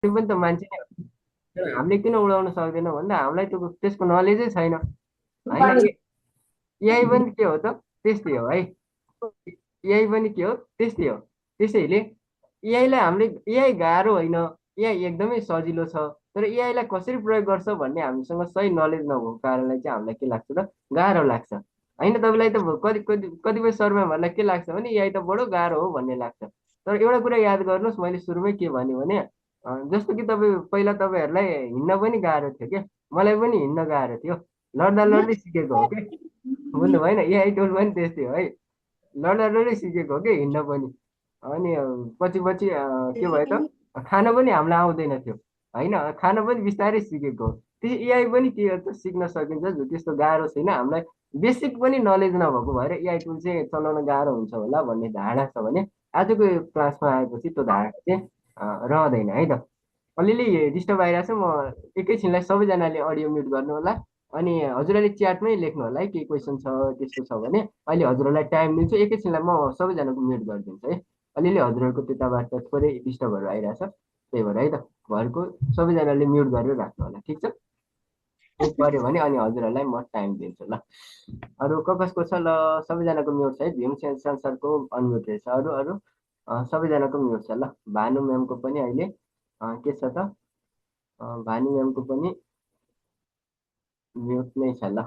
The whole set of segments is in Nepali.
त्यो पनि त मान्छे नै हो। तर हामीले किन उडाउन सक्दैनौँ भन्दा हामीलाई त्यो त्यसको नलेजै छैन होइन। एआई पनि के हो त त्यस्तै हो है। एआई पनि के हो त्यस्तै हो। त्यसैले एआईलाई हामीले एआई गाह्रो होइन, एआई एकदमै सजिलो छ। तर एआईलाई कसरी प्रयोग गर्छ भन्ने हामीसँग सही नलेज नभएको कारणले चाहिँ हामीलाई के लाग्छ त गाह्रो लाग्छ होइन। तपाईँलाई त कतिपय शर्माहरूलाई के लाग्छ भने एआई त बडो गाह्रो हो भन्ने लाग्छ। तर एउटा कुरा याद गर्नुहोस्, मैले सुरुमै के भने जस्तो कि पहिला तपाईँहरूलाई हिँड्न पनि गाह्रो थियो क्या, मलाई पनि हिँड्न गाह्रो थियो, लड्दा लड्दै सिकेको हो कि बुझ्नु भएन। एआई टुल पनि त्यस्तै हो है, लड्दा लड्दै सिकेको हो कि हिँड्न पनि। अनि पछि पछि के भयो त खान पनि हामीलाई आउँदैन थियो होइन, खान पनि बिस्तारै सिकेको हो। त्यो एआई पनि के हो त सिक्न सकिन्छ, त्यस्तो गाह्रो छैन। हामीलाई बेसिक पनि नलेज नभएको भएर एआई टुल चाहिँ चलाउन गाह्रो हुन्छ होला भन्ने धारणा छ भने आजको यो क्लासमा आएपछि त्यो धारणा चाहिँ रहँदैन है त। अलिअलि डिस्टर्ब आइरहेको छ, म एकैछिनलाई सबैजनाले अडियो म्युट गर्नु होला। अनि हजुरहरूले च्याटमै लेख्नु होला है, केही क्वेसन छ त्यस्तो छ भने। अहिले हजुरहरूलाई टाइम दिन्छु, एकैछिनलाई म सबैजनाको म्युट गरिदिन्छु है। अलिअलि हजुरहरूको त्यताबाट थोरै डिस्टर्बहरू आइरहेछ, त्यही भएर है त घरको सबैजनाले म्युट गरेर राख्नु होला, ठिक छ। केही पऱ्यो भने अनि हजुरहरूलाई म टाइम दिन्छु ल। अरू कसको छ ल? सबैजनाको म्युट छ है, भीम सेन्सरको अनम्युट रहेछ। अरू अरू सबैजनाको म्युट छ ल। भानु म्यामको पनि अहिले के छ त, भानु म्यामको पनि म्युट नै छ ल।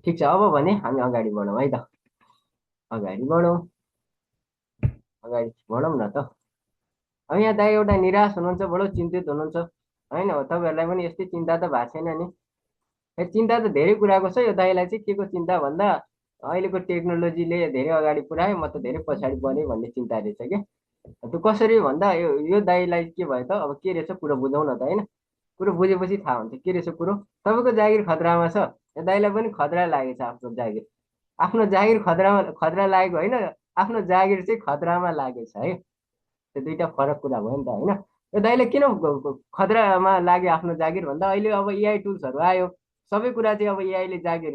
ठिक छ, अब भने हामी अगाडि बढौँ है त। अगाडि बढौँ, अगाडि बढौँ न त। अब यहाँ दाइ एउटा निराश हुनुहुन्छ, बडो चिन्तित हुनुहुन्छ होइन। तपाईँहरूलाई पनि यस्तै चिन्ता त भएको छैन नि? चिन्ता त धेरै कुराको छ। यो दाइलाई चाहिँ के को चिन्ता भन्दा अहिलेको टेक्नोलोजीले धेरै अगाडि पुऱ्यायो, म त धेरै पछाडि बढेँ भन्ने चिन्ता रहेछ क्या। त्यो कसरी भन्दा यो दाइलाई के भयो त, अब के रहेछ कुरो बुझाउन त होइन। कुरो बुझेपछि थाहा हुन्छ के रहेछ कुरो। तपाईँको जागिर खतरामा छ, यो दाइलाई पनि खतरा लागेछ आफ्नो जागिर। आफ्नो जागिर खतरामा खतरा लागेको होइन, आफ्नो जागिर चाहिँ खतरामा लागेछ है। त्यो दुइटा फरक कुरा भयो नि त होइन। यो दाइले किन खतरामा लाग्यो आफ्नो जागिर भन्दा अहिले अब एआई टुल्सहरू आयो, सबै कुरा चाहिँ अब एआईले जागिर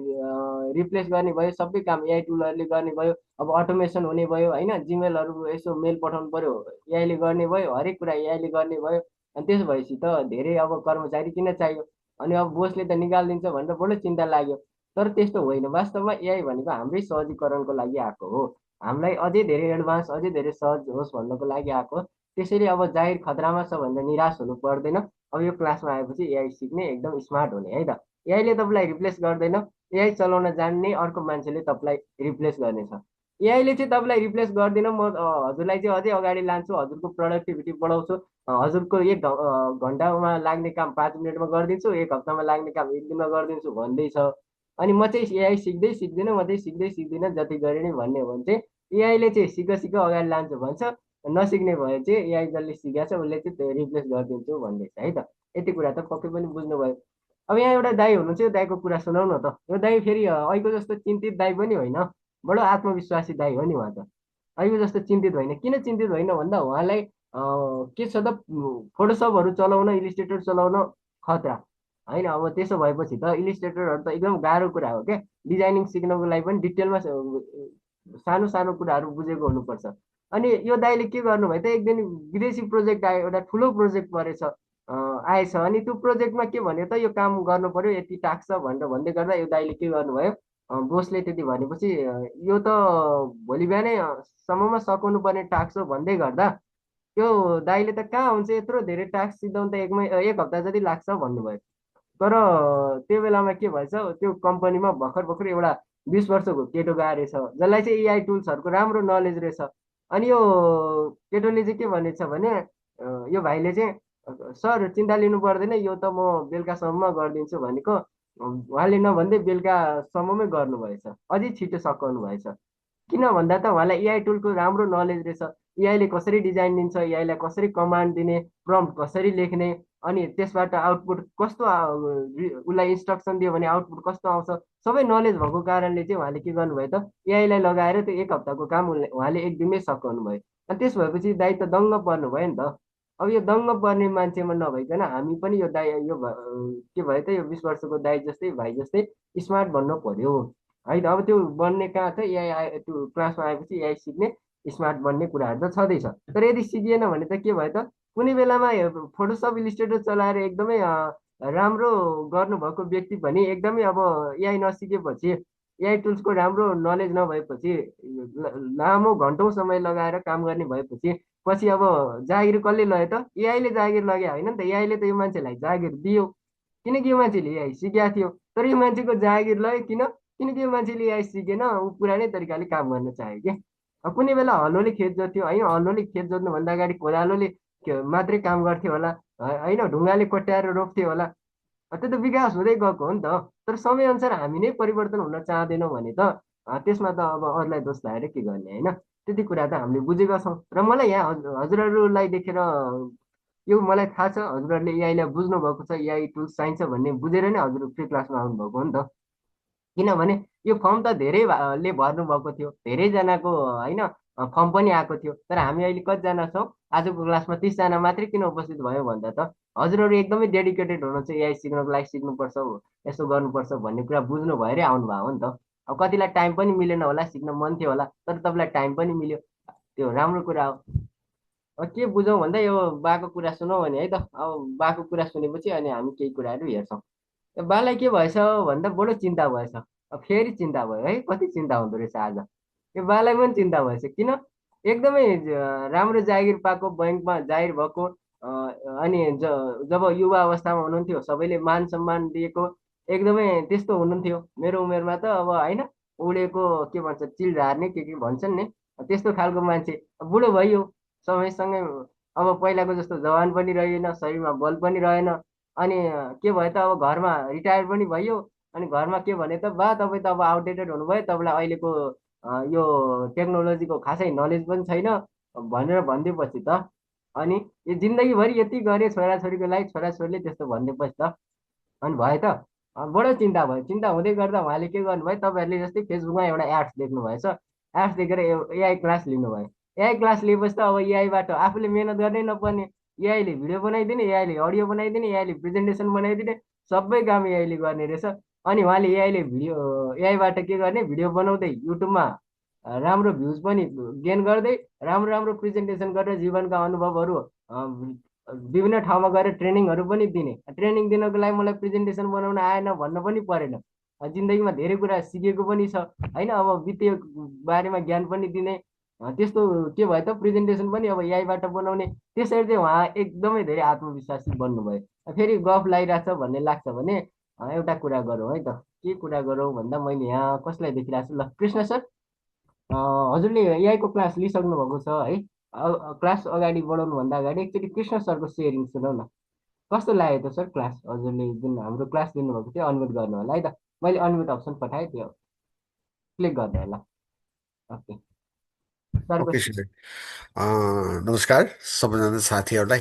रिप्लेस गर्ने भयो, सबै काम एआई टुलहरूले गर्ने भयो। अब अटोमेसन हुने भयो होइन, जिमेलहरू यसो मेल पठाउनु पर्यो एआईले गर्ने भयो, हरेक कुरा एआईले गर्ने भयो। अनि त्यसो भएपछि त धेरै अब कर्मचारी किन चाहियो, अनि अब बोसले त निकालिदिन्छ भनेर बडो चिन्ता लाग्यो। तर त्यस्तो होइन, वास्तवमा एआई भनेको हाम्रै सहजीकरणको लागि आएको हो, हामीलाई अझै धेरै एडभान्स अझै धेरै सहज होस् भन्नको लागि आएको हो। त्यसैले अब जागिर खतरामा छ भनेर निराश हुनु पर्दैन। अब यो क्लासमा आएपछि एआई सिक्ने, एकदम स्मार्ट हुने है त। एआईले तपाईँलाई रिप्लेस गर्दैन, एआई चलाउन जान्ने अर्को मान्छेले तपाईँलाई रिप्लेस गर्नेछ। एआईले चाहिँ तपाईँलाई रिप्लेस गर्दैन। म हजुरलाई चाहिँ अझै अगाडि लान्छु, हजुरको प्रोडक्टिभिटी बढाउँछु। हजुरको घन्टामा लाग्ने काम 5 मिनटमा गरिदिन्छु, एक हप्तामा लाग्ने काम एक दिनमा गरिदिन्छु भन्दैछ। अनि म चाहिँ एआई सिक्दै सिक्दिनँ, म चाहिँ सिक्दै सिक्दिनँ जति गरे नि भन्ने हो भने चाहिँ एआईले चाहिँ सिक सिक अगाडि लान्छु भन्छ। नसिक्ने भए चाहिँ एआई जसले सिकाएको छ उसले चाहिँ रिप्लेस गरिदिन्छु भन्दैछ है त। यति कुरा त पक्कै पनि बुझ्नुभयो। अब यहाँ एउटा दाई हुनुहुन्छ, यो दाईको कुरा सुनाउ न त। यो दाई फेरि अहिलेको जस्तो चिन्तित दाई पनि होइन, बडो आत्मविश्वासी दाई हो नि उहाँ त। अहिलेको जस्तो चिन्तित होइन। किन चिन्तित होइन भन्दा उहाँलाई के छ त, फोटोसपहरू चलाउन, इलिस्ट्रेटर चलाउन खतरा होइन। अब त्यसो भएपछि त इलिस्ट्रेटरहरू त एकदम गाह्रो कुरा हो क्या। डिजाइनिङ सिक्नको लागि पनि डिटेलमा सानो सानो कुराहरू बुझेको हुनुपर्छ। अनि यो दाइले के गर्नुभयो त, एक दिन विदेशी प्रोजेक्ट आयो, एउटा ठुलो प्रोजेक्ट परेछ आएछ। अनि त्यो प्रोजेक्टमा के भन्यो त, यो काम गर्नु पर्यो, यति टास्क छ भनेर भन्दै गर्दा यो दाइले के गर्नुभयो, बोसले त्यति भनेपछि यो त भोलि बिहानै सम्ममा सकाउनु पर्ने टास्क हो भन्दै गर्दा त्यो दाइले त कहाँ हुन्छ, यत्रो धेरै टास्क सिद्धाउन त एक हप्ता जति लाग्छ भन्नुभयो। तर त्यो बेलामा के भएछ, त्यो कम्पनीमा भर्खर भर्खर एउटा 20 वर्षको केटो गएको रहेछ, जसलाई चाहिँ एआई टुल्सहरूको राम्रो नलेज रहेछ। अनि यो केटोले चाहिँ के भनेछ भने यो भाइले चाहिँ सर चिन्ता लिनु पर्दैन, यो त म बेलुकासम्म गरिदिन्छु भनेको। उहाँले नभन्दै बेलुकासम्ममै गर्नुभएछ, अझै छिटो सकाउनु भएछ। किन भन्दा त उहाँलाई एआई टुलको राम्रो नलेज रहेछ। एआईले कसरी डिजाइन दिन्छ, एआईलाई कसरी कमान्ड दिने, प्रम्प्ट कसरी लेख्ने, अनि त्यसबाट आउटपुट कस्तो उसलाई इन्स्ट्रक्सन दियो भने आउटपुट कस्तो आउँछ, सबै नलेज भएको कारणले चाहिँ उहाँले के गर्नुभयो त, एआईलाई लगाएर त्यो एक हप्ताको काम उहाँले एक दिनमै सकाउनु भयो। अनि त्यस भएपछि दाइ त दङ्ग पर्नुभयो नि त। अब यो दङ्ग पर्ने मान्छेमा नभइकन हामी पनि यो दाइ के भयो त, यो 20 वर्षको दाइ जस्तै भाइ जस्तै स्मार्ट बन्न पर्यो है त। अब त्यो बन्ने कहाँ छ, एआई त्यो क्लासमा आएपछि एआई सिक्ने, स्मार्ट बन्ने कुराहरू त छँदैछ। तर यदि सिकिएन भने त के भयो त, कुनै बेलामा फोटोसप इलिस्ट्रेटर चलाएर एकदमै राम्रो गर्नुभएको व्यक्ति पनि एकदमै अब एआई नसिकेपछि एआई टुल्सको राम्रो नलेज नभएपछि लामो घन्टौँ समय लगाएर काम गर्ने भएपछि पछि अब जागिर कसले लग्यो त एआईले जागिर लग्यो होइन नि त एआईले त यो मान्छेलाई जागिर दियो किनकि यो मान्छेले एआई सिकेको थियो तर यो मान्छेको जागिर लग्यो किनकि यो मान्छेले एआई सिकेन ऊ पुरानै तरिकाले काम गर्न चाह्यो कि अब कुनै बेला हलोले खेत जोत्थ्यो है हलोले खेत जोत्नुभन्दा अगाडि कोदालोले मात्रै काम गर्थ्यो होला होइन ढुङ्गाले कोट्याएर रोप्थ्यो होला त्यो त विकास हुँदै गएको हो नि त तर समयअनुसार हामी नै परिवर्तन हुन चाहँदैनौँ भने त त्यसमा त अब अरूलाई दोष लगाएर के गर्ने होइन त्यति कुरा त हामीले बुझेका छौँ र मलाई यहाँ हजुरहरूलाई देखेर यो मलाई थाहा छ हजुरहरूले एआईलाई बुझ्नु भएको छ एआई टुल्स चाहिन्छ भन्ने बुझेर नै हजुर फ्री क्लासमा आउनुभएको हो नि त किनभने यो फर्म त ले भर्नु भएको थियो धेरैजनाको होइन फर्म पनि आएको थियो तर हामी अहिले कतिजना छौँ आजको क्लासमा 30जना मात्रै किन उपस्थित भयो भन्दा त हजुरहरू एकदमै डेडिकेटेड हुनुहुन्छ एआई सिक्नको लागि सिक्नुपर्छ यसो गर्नुपर्छ भन्ने कुरा बुझ्नु भएरै आउनुभयो हो नि त अब कतिलाई टाइम पनि मिलेन होला सिक्न मन थियो होला तर तपाईँलाई टाइम पनि मिल्यो त्यो राम्रो कुरा हो अब के बुझौँ भन्दा यो बाको कुरा सुनौ भने है त अब बाको कुरा सुनेपछि अनि हामी केही कुराहरू हेर्छौँ बालाई के भएछ भन्दा बडो चिन्ता भएछ अब फेरि चिन्ता भयो है कति चिन्ता हुँदो रहेछ आज यो बालाई पनि चिन्ता भएछ किन एकदमै राम्रो जागिर पाएको बैङ्कमा जागिर भएको अनि जब युवा अवस्थामा हुनुहुन्थ्यो सबैले मान सम्मान दिएको एकदमै त्यस्तो हुनुहुन्थ्यो मेरो उमेरमा त अब होइन उडेको के भन्छ चिल झार्ने के भन्छन् नि त्यस्तो खालको मान्छे बुढो भइयो समयसँगै अब पहिलाको जस्तो जवान पनि रहेन शरीरमा बल पनि रहेन अनि के भयो त अब घरमा रिटायर पनि भइयो अनि घरमा के भने त बा तपाईँ त अब आउटडेटेड हुनुभयो तपाईँलाई अहिलेको यो टेक्नोलोजीको खासै नलेज पनि छैन भनेर भनिदिएपछि त अनि यो जिन्दगीभरि यति गरे छोराछोरीको लागि छोराछोरीले त्यस्तो भनिदिएपछि त अनि भयो त बडो चिन्ता भयो चिन्ता हुँदै गर्दा उहाँले के गर्नुभयो तपाईँहरूले जस्तै फेसबुकमा एउटा एड्स देख्नुभएछ एड्स देखेर एआई क्लास लिनुभयो एआई क्लास लिएपछि त अब एआईबाट आफूले मेहनत गर्नै नपर्ने एआईले भिडियो बनाइदिने एआईले अडियो बनाइदिने एआईले प्रेजेन्टेसन बनाइदिने सबै काम एआईले गर्ने रहेछ अनि उहाँले एआईले भिडियो एआईबाट के गर्ने भिडियो बनाउँदै युट्युबमा राम्रो भ्युज पनि गेन गर्दै राम्रो राम्रो प्रेजेन्टेसन गरेर जीवनका अनुभवहरू विभिन्न ठाउँमा गएर ट्रेनिङहरू पनि दिने ट्रेनिङ दिनको लागि मलाई प्रेजेन्टेसन बनाउन आएन भन्न पनि परेन जिन्दगीमा धेरै कुरा सिकेको पनि छ होइन अब वित्तीय बारेमा ज्ञान पनि दिने त्यस्तो के भयो त प्रेजेन्टेसन पनि अब एआईबाट बनाउने त्यसरी चाहिँ उहाँ एकदमै धेरै आत्मविश्वासी बन्नुभयो फेरि गफ लगाइरहेछ भन्ने लाग्छ भने एउटा कुरा गरौँ है त के कुरा गरौँ भन्दा मैले यहाँ कसलाई देखिरहेको छु ल कृष्ण सर हजुरले एआईको क्लास लिइसक्नु भएको छ है क्लास अगाडि बढाउनुभन्दा अगाडि एकचोटि कृष्ण सरको सेयरिङ सुनौ न कस्तो लाग्यो त सर क्लास हजुरले जुन हाम्रो क्लास लिनुभएको थियो अनम्युट गर्नु होला है त मैले अनम्युट अप्सन पठाएँ त्यो क्लिक गर्नु होला ओके सरको ओके सुजय नमस्कार सबैजना साथीहरूलाई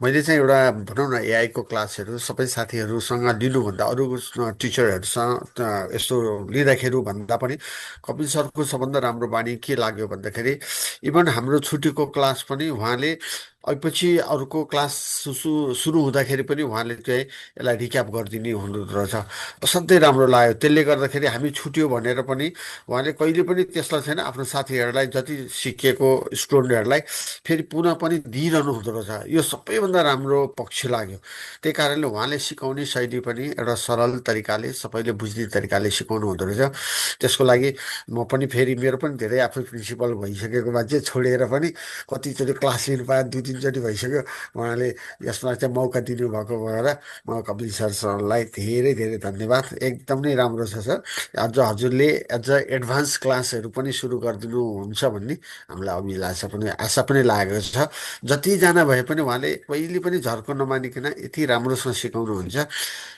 मैले चाहिँ एउटा भनौँ न एआईको क्लासहरू सबै साथीहरूसँग लिनुभन्दा अरू टिचरहरूसँग यस्तो लिँदाखेरि भन्दा पनि कपिल सरको सबभन्दा राम्रो बानी के लाग्यो भन्दाखेरि इभन हाम्रो छुट्टीको क्लास पनि उहाँले पछि अर्को क्लास सुरु हुँदाखेरि पनि उहाँले चाहिँ यसलाई रिक्याप गरिदिने हुँदो रहेछ असाध्यै राम्रो लाग्यो त्यसले गर्दाखेरि हामी छुट्यो भनेर पनि उहाँले कहिले पनि त्यसलाई छैन आफ्नो साथीहरूलाई जति सिकिएको स्टुडेन्टहरूलाई फेरि पुनः पनि दिइरहनु हुँदो रहेछ यो सबैभन्दा राम्रो पक्ष लाग्यो त्यही कारणले उहाँले सिकाउने शैली पनि एउटा सरल तरिकाले सबैले बुझ्ने तरिकाले सिकाउनु हुँदो रहेछ त्यसको लागि म पनि फेरि मेरो पनि धेरै आफै प्रिन्सिपल भइसकेको मान्छे छोडेर पनि कतिचोटि क्लास लिनु पाएँ 2-3चोटि भइसक्यो उहाँले यसमा चाहिँ मौका दिनुभएको भएर म कपिल सरलाई धेरै धेरै धन्यवाद एकदम नै राम्रो छ सर अझ हजुरले अझ एडभान्स क्लासहरू पनि सुरु गरिदिनुहुन्छ भन्ने हामीलाई अभिलाषा पनि आशा पनि लागेको छ जतिजना भए पनि उहाँले कहिले पनि झर्को नमानिकन यति राम्रोसँग सिकाउनुहुन्छ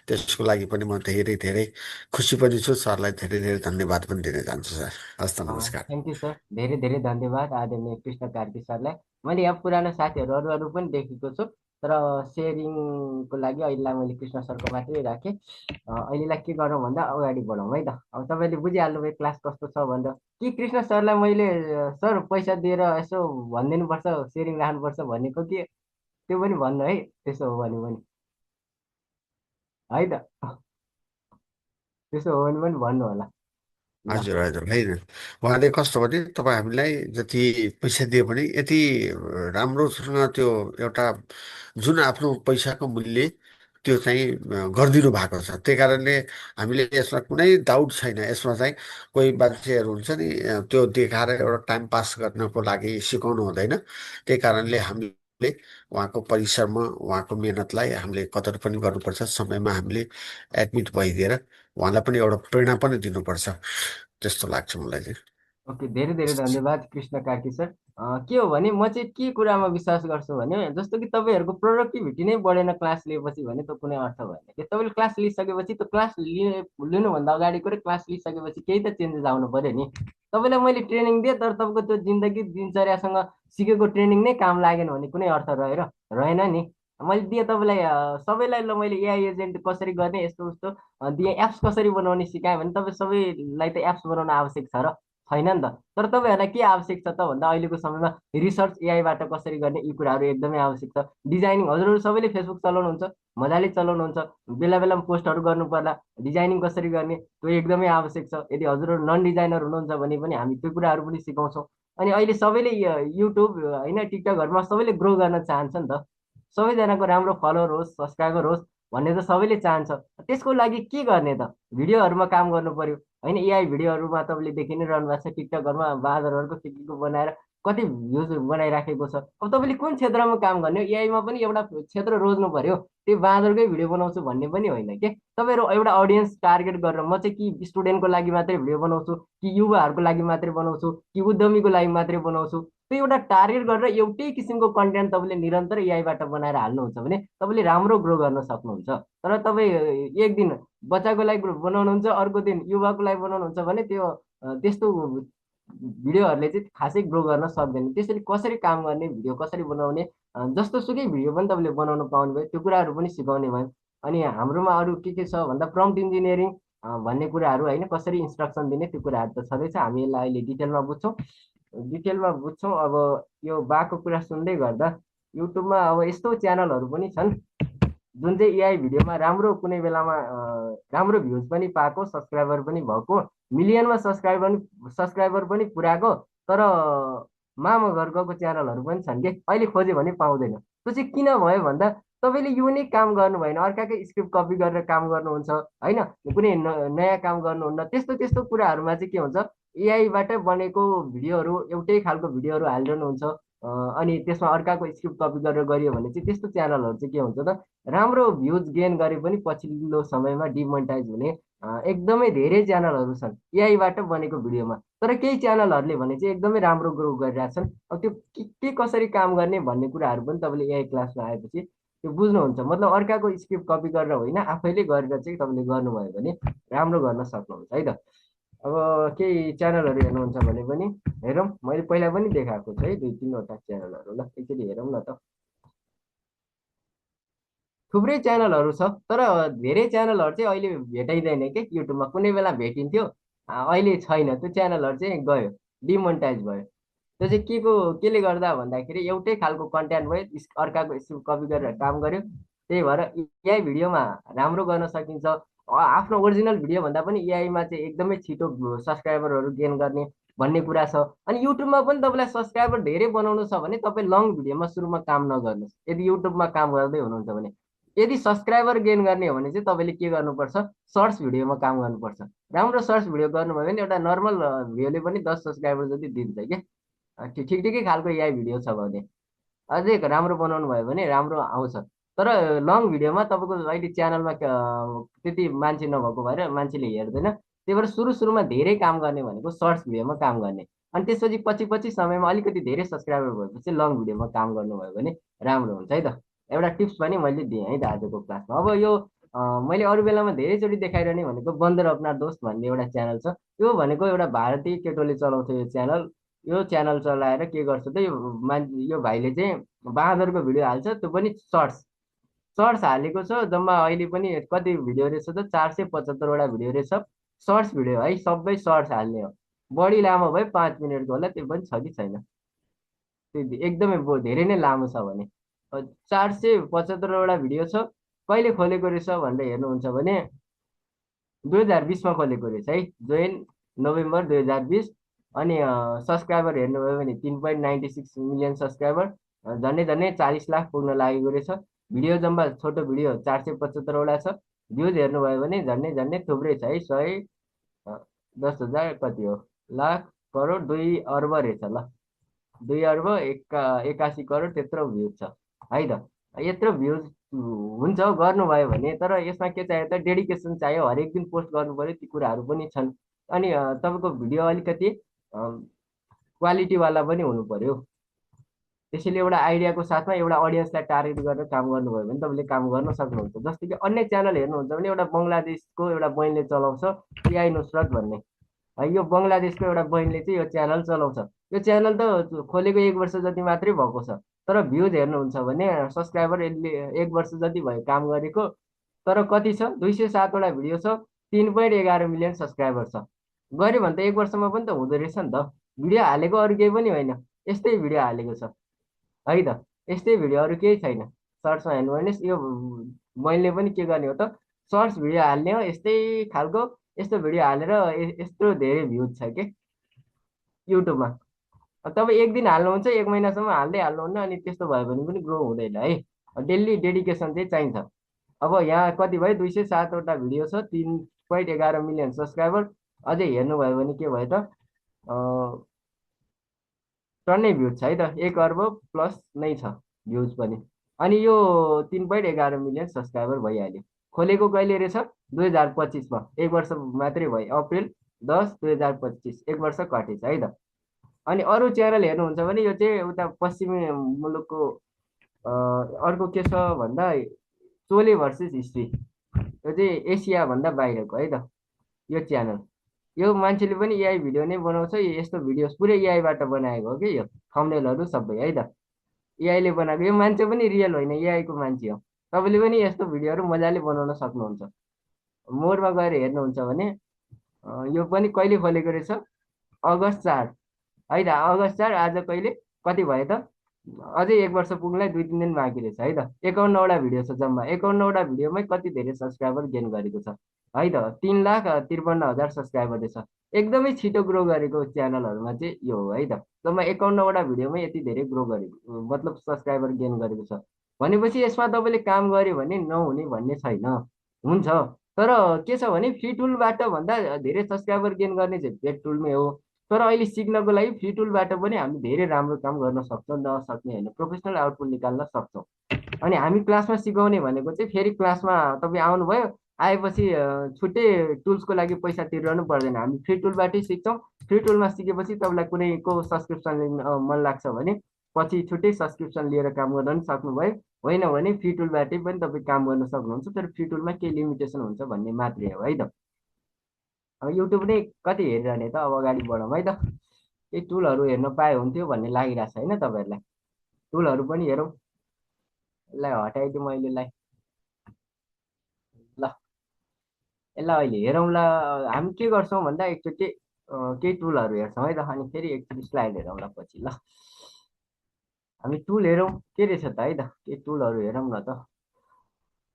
त्यसको लागि पनि म धेरै धेरै खुसी पनि छु सरलाई धेरै धेरै धन्यवाद पनि दिन चाहन्छु सर हस् त नमस्कार थ्याङ्क यू सर धेरै धेरै धन्यवाद आदरणीय कृष्ण कार्की सरलाई मैले यहाँ पुरानो साथीहरू अरू अरू पनि देखेको छु तर सेयरिङको लागि अहिलेलाई मैले कृष्ण सरको मात्रै राखेँ अहिलेलाई के गरौँ भन्दा अगाडि बढौँ है त अब तपाईँले बुझिहाल्नुभयो क्लास कस्तो छ भनेर कि कृष्ण सरलाई मैले सर पैसा दिएर यसो भनिदिनुपर्छ सेयरिङ राख्नुपर्छ भनेको कि त्यो पनि भन्नु है त्यसो हो भने पनि है त त्यसो हो भने पनि भन्नु होला ल हजुर हजुर होइन उहाँले कस्तो भने तपाईँ हामीलाई जति पैसा दिए पनि यति राम्रोसँग त्यो एउटा जुन आफ्नो पैसाको मूल्य त्यो चाहिँ गरिदिनु भएको छ त्यही कारणले हामीले यसमा कुनै डाउट छैन यसमा चाहिँ कोही मान्छेहरू हुन्छ नि त्यो देखाएर एउटा टाइम पास गर्नको लागि सिकाउनु हुँदैन त्यही कारणले हामीले उहाँको परिश्रम उहाँको मेहनतलाई हामीले कदर पनि गर्नुपर्छ समयमा हामीले एडमिट भइदिएर उहाँलाई पनि एउटा प्रेरणा पनि दिनुपर्छ त्यस्तो लाग्छ मलाई चाहिँ ओके, धेरै धेरै धन्यवाद कृष्ण कार्की सर। के हो भने म चाहिँ के कुरामा विश्वास गर्छु भने जस्तो कि तपाईँहरूको प्रोडक्टिभिटी नै बढेन क्लास लिएपछि भने त कुनै अर्थ भएन कि तपाईँले क्लास लिइसकेपछि त क्लास लिनुभन्दा अगाडिको र क्लास लिइसकेपछि केही त चेन्जेस आउनु पर्यो नि। तपाईँलाई मैले ट्रेनिङ दिएँ तर तपाईँको त्यो जिन्दगी दिनचर्यासँग सिकेको ट्रेनिङ नै काम लागेन भने कुनै अर्थ रहेन नि। मैले दिएँ तपाईँलाई सबैलाई, ल मैले एआई एजेन्ट कसरी गर्ने यस्तो उस्तो दिएँ, एप्स कसरी बनाउने सिकाएँ भने तपाईँ सबैलाई त एप्स बनाउन आवश्यक छ र छैन नि त। तर तपाईँहरूलाई के आवश्यक छ त भन्दा अहिलेको समयमा रिसर्च एआईबाट कसरी गर्ने यी कुराहरू एकदमै आवश्यक छ। डिजाइनिङ हजुरहरू सबैले फेसबुक चलाउनुहुन्छ, मजाले चलाउनुहुन्छ, बेला बेलामा पोस्टहरू गर्नु पर्ला, डिजाइनिङ कसरी गर्ने त्यो एकदमै आवश्यक छ। यदि हजुरहरू नन डिजाइनर हुनुहुन्छ भने पनि हामी त्यो कुराहरू पनि सिकाउँछौँ। अनि अहिले सबैले युट्युब होइन टिकटकहरूमा सबैले ग्रो गर्न चाहन्छ नि त, सबैजनाको राम्रो फलोवर होस् सब्सक्राइबर होस् भन्ने त सबैले चाहन्छ। त्यसको लागि के गर्ने त, भिडियोहरूमा काम गर्नु पर्यो होइन। एआई भिडियोहरूमा तपाईँले देखि नै रहनु भएको छ, टिकटकहरूमा बाँदरहरूको के बनाएर कति भ्युज बनाइराखेको छ। अब तपाईँले कुन क्षेत्रमा काम गर्ने हो, एआईमा पनि एउटा क्षेत्र रोज्नु पर्यो। त्यो बाँदरकै भिडियो बनाउँछु भन्ने पनि होइन के। तपाईँहरू एउटा अडियन्स टार्गेट गरेर म चाहिँ कि स्टुडेन्टको लागि मात्रै भिडियो बनाउँछु कि युवाहरूको लागि मात्रै बनाउँछु कि उद्यमीको लागि मात्रै बनाउँछु, त्यो एउटा टार्गेट गरेर एउटै किसिमको कन्टेन्ट तपाईँले निरन्तर एआईबाट बनाएर हाल्नुहुन्छ भने तपाईँले राम्रो ग्रो गर्न सक्नुहुन्छ। तर तपाईँ एक दिन बच्चाको लागि बनाउनुहुन्छ, अर्को दिन युवाको लागि बनाउनुहुन्छ भने त्यो त्यस्तो भिडियोहरूले चाहिँ खासै ग्रो गर्न सक्दैन। त्यसरी कसरी काम गर्ने, भिडियो कसरी बनाउने, जस्तो सुकै भिडियो पनि तपाईँले बनाउनु पाउनु भयो, त्यो कुराहरू पनि सिकाउने भयो। अनि हाम्रोमा अरू के छ भन्दा प्रम्प्ट इन्जिनियरिङ भन्ने कुराहरू होइन, कसरी इन्स्ट्रक्सन दिने त्यो कुराहरू त छँदैछ। हामी यसलाई अहिले डिटेलमा बुझ्छौँ। अब यो बाको कुरा सुन्दै गर्दा युट्युबमा अब यस्तो च्यानलहरू पनि छन् जुन चाहिँ एआई भिडियोमा राम्रो कुनै बेलामा राम्रो भ्युज पनि पाएको, सब्सक्राइबर पनि भएको, मिलियनमा सब्सक्राइबर पनि पुऱ्याएको, तर मामगर गएको च्यानलहरू पनि छन् कि अहिले खोज्यो भने पाउँदैन। त्यो चाहिँ किन भयो भन्दा तपाईँले युनिक काम गर्नु भएन, अर्काकै स्क्रिप्ट कपी गरेर काम गर्नुहुन्छ होइन, कुनै नयाँ काम गर्नुहुन्न। त्यस्तो त्यस्तो कुराहरूमा चाहिँ के हुन्छ, एआईबाट बनेको भिडियोहरू एउटै खालको भिडियोहरू हालिरहनुहुन्छ अनि त्यसमा अर्काको स्क्रिप्ट कपी गरेर गरियो भने चाहिँ त्यस्तो च्यानलहरू चाहिँ के हुन्छ त, राम्रो भ्युज गेन गरे पनि पछिल्लो समयमा डिमोनिटाइज हुने एकदमै धेरै च्यानलहरू छन् एआईबाट बनेको भिडियोमा। तर केही च्यानलहरूले भने चाहिँ एकदमै राम्रो ग्रो गरिरहेछन्। अब त्यो के कसरी काम गर्ने भन्ने कुराहरू पनि तपाईँले एआई क्लासमा आएपछि त्यो बुझ्नुहुन्छ। मतलब अर्काको स्क्रिप्ट कपी गरेर होइन, आफैले गरेर चाहिँ तपाईँले गर्नुभयो भने राम्रो गर्न सक्नुहुन्छ है त। अब केही च्यानलहरू हेर्नुहुन्छ भने पनि हेरौँ, मैले पहिला पनि देखाएको छु है दुई तिनवटा च्यानलहरू, ल एकचोटि हेरौँ न त। थुप्रै च्यानलहरू छ तर धेरै च्यानलहरू चाहिँ अहिले भेटाइँदैन कि युट्युबमा, कुनै बेला भेटिन्थ्यो अहिले छैन, त्यो च्यानलहरू चाहिँ गयो, डिमोनिटाइज भयो। त्यो चाहिँ केले गर्दा भन्दाखेरि एउटै खालको कन्टेन्ट भयो, अर्काको स्क्रिप्ट कपी गरेर काम गर्यो। त्यही भएर एआई भिडियोमा राम्रो गर्न सकिन्छ, आफ्नो ओरिजिनल भिडियो भन्दा पनि एआईमा चाहिँ एकदमै छिटो सब्सक्राइबरहरू गेन गर्ने भन्ने कुरा छ। अनि युट्युबमा पनि तपाईँलाई सब्सक्राइबर धेरै बनाउनु छ भने तपाईँ लङ भिडियोमा सुरुमा काम नगर्नुहोस्, यदि युट्युबमा काम गर्दै हुनुहुन्छ भने। यदि सब्सक्राइबर गेन गर्ने हो भने चाहिँ तपाईँले के गर्नुपर्छ, सर्ट्स भिडियोमा काम गर्नुपर्छ। राम्रो सर्ट्स भिडियो गर्नुभयो भने एउटा नर्मल भिडियोले पनि 10 सब्सक्राइबर जति दिन्छ क्या, ठिक ठिकै खालको एआई भिडियो छ भने। अझै राम्रो बनाउनु भयो भने राम्रो आउँछ। तर लङ भिडियोमा तपाईँको अहिले च्यानलमा त्यति मान्छे नभएको भएर मान्छेले हेर्दैन। त्यही भएर सुरुमा धेरै काम गर्ने भनेको सर्ट्स भिडियोमा काम गर्ने, अनि त्यसपछि पछि समयमा अलिकति धेरै सब्सक्राइबर भएपछि लङ भिडियोमा काम गर्नुभयो भने राम्रो हुन्छ है त। एउटा टिप्स पनि मैले दिएँ है त आजको क्लासमा। अब यो मैले अरू बेलामा धेरैचोटि देखाइरहने भनेको बन्दर अपना दोस्त भन्ने एउटा च्यानल छ। यो भनेको एउटा भारतीय केटोले चलाउँथ्यो यो च्यानल। यो च्यानल चलाएर के गर्छ त, यो भाइले चाहिँ बाँदरको भिडियो हाल्छ, त्यो पनि सर्ट्स सर्ट्स हालेको छ। जम्मा अहिले पनि कति भिडियो रहेछ त, 475वटा भिडियो रहेछ, सर्ट्स भिडियो है, सबै सर्ट्स हाल्ने हो। बढी लामो भयो 5 मिनटको होला, त्यो पनि छ कि छैन, त्यो एकदमै धेरै नै लामो छ भने 475वटा भिडियो छ। कहिले खोलेको रहेछ भनेर हेर्नुहुन्छ भने 2020मा खोलेको रहेछ है, जोइन नोभेम्बर 2020। अनि सब्सक्राइबर हेर्नुभयो भने 3.96 मिलियन सब्सक्राइबर, झन्डै झन्डै 40 लाख पुग्न लागेको रहेछ। भिडियो जम्मा छोटो भिडियो 475 वटा छ। भ्युज हेर्नुभयो भने झन्डै झन्डै थुप्रै छ है, 110,000 कति हो, लाख करोड 2 अर्ब रहेछ ल। 2 अर्ब 81 करोड त्यत्रो भ्युज छ है त। यत्रो भ्युज हुन्छ गर्नुभयो भने, तर यसमा के चाहियो त, डेडिकेसन चाहियो। हरेक दिन पोस्ट गर्नु पर्यो, ती कुराहरू पनि छन्। अनि तपाईँको भिडियो अलिकति क्वालिटीवाला पनि हुनु पर्यो। त्यसैले एउटा आइडियाको साथमा एउटा अडियन्सलाई टार्गेट गरेर काम गर्नुभयो भने तपाईँले काम गर्न सक्नुहुन्छ। जस्तो कि अन्य च्यानल हेर्नुहुन्छ भने एउटा बङ्गलादेशको एउटा बहिनीले चलाउँछ एआई नुसरत भन्ने है, यो बङ्गलादेशको एउटा बहिनीले चाहिँ यो च्यानल चलाउँछ। यो च्यानल त खोलेको 1 वर्ष जति मात्रै भएको छ, तर भ्युज हेर्नुहुन्छ भने सब्सक्राइबर यसले 1 वर्ष जति भयो काम गरेको, तर कति छ, 207 वटा भिडियो छ, 3.11 मिलियन सब्सक्राइबर छ। गऱ्यो भने त 1 वर्षमा पनि त हुँदो रहेछ नि त। भिडियो हालेको अरू केही पनि होइन, यस्तै भिडियो हालेको छ है त। यस्तै भिडियो अरू केही छैन। सर्ट्समा हेर्नु भने यो मैले पनि के गर्ने हो त, सर्ट्स भिडियो हाल्ने हो यस्तै खालको। यस्तो भिडियो हालेर यस्तो धेरै भ्युज छ के युट्युबमा। तपाईँ एक दिन हाल्नुहुन्छ, 1 महिनासम्म हाल्दै हाल्नुहुन्न, अनि त्यस्तो भयो भने पनि ग्रो हुँदैन है। डेली डेडिकेसन चाहिँ चाहिन्छ। अब यहाँ कति भयो, 207 वटा भिडियो छ, 3.11 मिलियन सब्सक्राइबर। अझै हेर्नुभयो भने के भयो त, टन्नै भ्युज छ है त, 1 अर्ब प्लस नै छ भ्युज पनि। अनि यो 3.11 मिलियन सब्सक्राइबर भइहाल्यो। खोलेको कहिले रहेछ, 2025मा, 1 वर्ष मात्रै भयो, अप्रिल 10 2025, 1 वर्ष कटेछ है त। अनि अरू च्यानल हेर्नुहुन्छ भने यो चाहिँ उता पश्चिमी मुलुकको अर्को के छ भन्दा, चोले भर्सेस हिस्ट्री, यो चाहिँ एसियाभन्दा बाहिरको है त यो च्यानल। यो मान्छेले पनि एआई भिडियो नै बनाउँछ। यस्तो भिडियोस पुरै एआईबाट बनाएको हो कि यो थम्बनेलहरू सबै है त, एआईले बनाएको। यो मान्छे पनि रियल होइन, एआईको मान्छे हो। तपाईँले पनि यस्तो भिडियोहरू मजाले बनाउन सक्नुहुन्छ। मोडमा गएर हेर्नुहुन्छ भने यो पनि कहिले खोलेको रहेछ, अगस्त 4 है त। अगस्त 4 आज कहिले कति भयो त, अझै 1 वर्ष पुग्नलाई 2-3 दिन बाँकी रहेछ है त। 51वटा भिडियो छ जम्मा, 51वटा भिडियोमै कति धेरै सब्सक्राइबर गेन गरेको छ है त, 3,53,000 सब्सक्राइबर रहेछ। एकदमै छिटो ग्रो गरेको च्यानलहरूमा चाहिँ यो हो है त। जम्मा 51वटा भिडियोमै यति धेरै ग्रो गरेको, मतलब सब्सक्राइबर गेन गरेको छ भनेपछि यसमा तपाईँले काम गर्यो भने नहुने भन्ने छैन, हुन्छ। तर के छ भने फ्री टुलबाट भन्दा धेरै सब्सक्राइबर गेन गर्ने चाहिँ पेड टुलमै हो। तर अहिले सिक्नको लागि फ्री टुलबाट पनि हामी धेरै राम्रो काम गर्न सक्छौँ, नसक्ने होइन, प्रोफेसनल आउटपुट निकाल्न सक्छौँ। अनि हामी क्लासमा सिकाउने भनेको चाहिँ फेरि क्लासमा तपाईँ आउनुभयो, आएपछि छुट्टै टुल्सको लागि पैसा तिर्नु पर्दैन, हामी फ्री टुलबाटै सिक्छौँ। फ्री टुलमा सिकेपछि तपाईँलाई कुनैको सब्सक्रिप्सन लिन मन लाग्छ भने पछि छुट्टै सब्सक्रिप्सन लिएर काम गर्न पनि सक्नुभयो। होइन भने फ्री टुलबाटै पनि तपाईँ काम गर्न सक्नुहुन्छ, तर फ्री टुलमा केही लिमिटेसन हुन्छ भन्ने मात्रै हो है त। अब युट्युब नै कति हेरिरहने त, अब अगाडि बढौँ है त। केही टुलहरू हेर्न पाए हुन्थ्यो भन्ने लागिरहेको छ होइन तपाईँहरूलाई। टुलहरू पनि हेरौँ। यसलाई हटाइदिउँ अहिलेलाई ल। यसलाई अहिले हेरौँ ल। हामी के गर्छौँ भन्दा एकचोटि केही टुलहरू हेर्छौँ है त, अनि फेरि एकचोटि स्लाइड हेरौँ ल पछि ल। हामी टुल हेरौँ के रहेछ त है त, केही टुलहरू हेरौँ न त।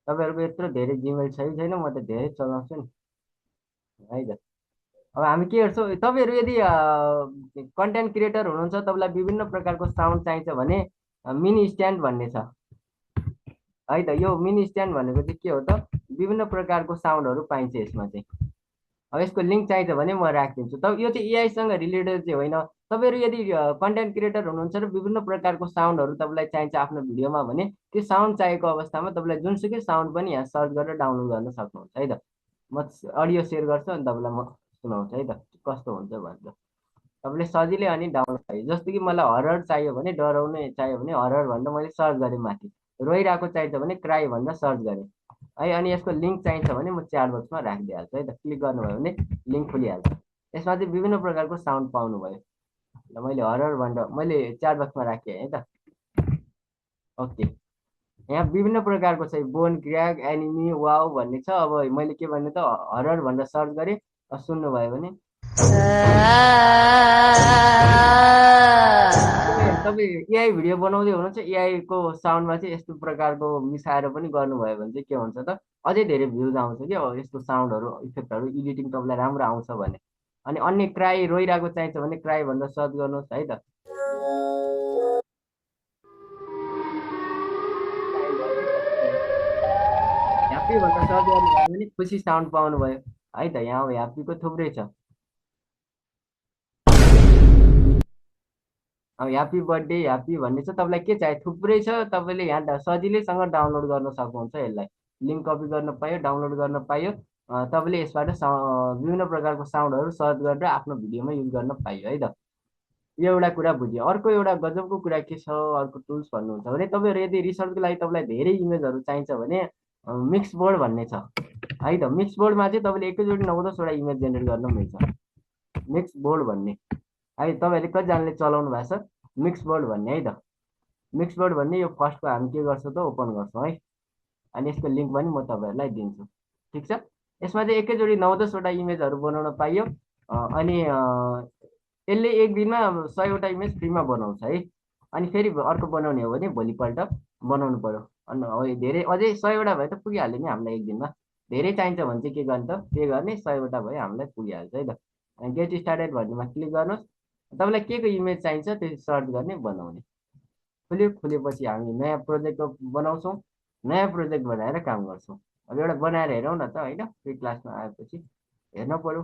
तपाईँहरूको यत्रो धेरै जिमेल छ कि छैन, म त धेरै चलाउँछु नि है त। अब हामी के गर्छौँ, तपाईँहरू यदि कन्टेन्ट क्रिएटर हुनुहुन्छ, तपाईँलाई विभिन्न प्रकारको साउन्ड चाहिन्छ भने मिनी स्ट्यान्ड भन्ने छ है त। यो मिनी स्ट्यान्ड भनेको चाहिँ के हो त, विभिन्न प्रकारको साउन्डहरू पाइन्छ यसमा चाहिँ। अब यसको लिङ्क चाहिन्छ भने म राखिदिन्छु। त यो चाहिँ एआईसँग रिलेटेड चाहिँ होइन। तपाईँहरू यदि कन्टेन्ट क्रिएटर हुनुहुन्छ र विभिन्न प्रकारको साउन्डहरू तपाईँलाई चाहिन्छ आफ्नो भिडियोमा भने, त्यो साउन्ड चाहिएको अवस्थामा तपाईँलाई जुनसुकै साउन्ड पनि यहाँ सर्च गरेर डाउनलोड गर्न सक्नुहुन्छ है त। म अडियो सेयर गर्छु अनि तपाईँलाई म सुनाउँछु है त कस्तो हुन्छ भनेर। तपाईँले सजिलै अनि डाउनलोड चाहियो, जस्तो कि मलाई हरर चाहियो भने, डराउने चाहियो भने हरर भनेर मैले सर्च गरेँ माथि, रोइरहेको चाहिन्छ भने क्राई भनेर सर्च गरेँ है। अनि यसको लिङ्क चाहिन्छ भने म च्याट बक्समा राखिदिइहाल्छु है त। क्लिक गर्नुभयो भने लिङ्क खुलिहाल्छ। यसमा चाहिँ विभिन्न प्रकारको साउन्ड पाउनुभयो ल। मैले हरर भनेर मैले च्याट बक्समा राखेँ है त। ओके, यहाँ विभिन्न प्रकारको छ, बोन क्र्याक, एनिमी, वाउ भन्ने छ। अब मैले के भन्ने त, हरर भनेर सर्च गरेँ, सुन्नुभयो भने तपाईँ एआई भिडियो बनाउँदै हुनुहुन्छ, एआईको साउन्डमा चाहिँ यस्तो प्रकारको मिसाएर पनि गर्नुभयो भने चाहिँ के हुन्छ त, अझै धेरै भ्युज आउँछ कि यस्तो साउन्डहरू इफेक्टहरू एडिटिङ तपाईँलाई राम्रो आउँछ भने। अनि अन्य क्राई रोइरहेको चाहिन्छ भने क्राई भनेर सर्च गर्नुहोस् है त। क्राई भयो है त। ह्याप्पी भनेर सर्च गर्नुभयो भने खुसी साउन्ड पाउनुभयो है त। यहाँ ह्याप्पीको थुप्रै छ। अब ह्याप्पी बर्थडे ह्याप्पी भन्ने छ, तपाईँलाई के चाहियो थुप्रै छ। तपाईँले यहाँ सजिलैसँग डाउनलोड गर्न सक्नुहुन्छ यसलाई। लिङ्क कपी गर्न पायो, डाउनलोड गर्न पायो। तपाईँले यसबाट विभिन्न प्रकारको साउन्डहरू सर्च गरेर आफ्नो भिडियोमा युज गर्न पाइयो है त। यो एउटा कुरा बुझ्यो। अर्को एउटा गजबको कुरा के छ, अर्को टुल्स भन्नुहुन्छ भने तपाईँहरू यदि रिसर्चको लागि तपाईँलाई धेरै इमेजहरू चाहिन्छ भने मिक्स बोर्ड भन्ने छ है त। मिक्स बोर्डमा चाहिँ तपाईँले एकैचोटि 9-10वटा इमेज जेनेरेट गर्न मिल्छ। मिक्स बोर्ड भन्ने है, तपाईँहरूले कतिजनाले चलाउनु भएको छ मिक्स बोर्ड भन्ने है त। मिक्स बोर्ड भन्ने यो फर्स्टको हामी के गर्छौँ त ओपन गर्छौँ है। अनि यसको लिङ्क पनि म तपाईँहरूलाई दिन्छु, ठिक छ। यसमा चाहिँ एकैचोटि 9-10वटा इमेजहरू बनाउन पाइयो। अनि यसले एक दिनमा 100वटा इमेज फ्रीमा बनाउँछ है। अनि फेरि अर्को बनाउने हो भने भोलिपल्ट बनाउनु पर्यो। अनि धेरै अझै 100वटा भए त पुगिहाल्यो नि हामीलाई एक दिनमा। धेरै चाहिन्छ भने चाहिँ के गर्ने त, पे गर्ने 100वटा भयो हामीलाई पुगिहाल्छ है त। गेट स्टार्टेड भन्नेमा क्लिक गर्नुहोस्। तपाईँलाई के को इमेज चाहिन्छ त्यो सर्च गर्ने बनाउने। खुल्यो। खुलेपछि हामी नयाँ प्रोजेक्ट बनाउँछौँ। नयाँ प्रोजेक्ट बनाएर काम गर्छौँ। अब एउटा बनाएर हेरौँ न त होइन। फ्री क्लासमा आएपछि हेर्न पर्यो।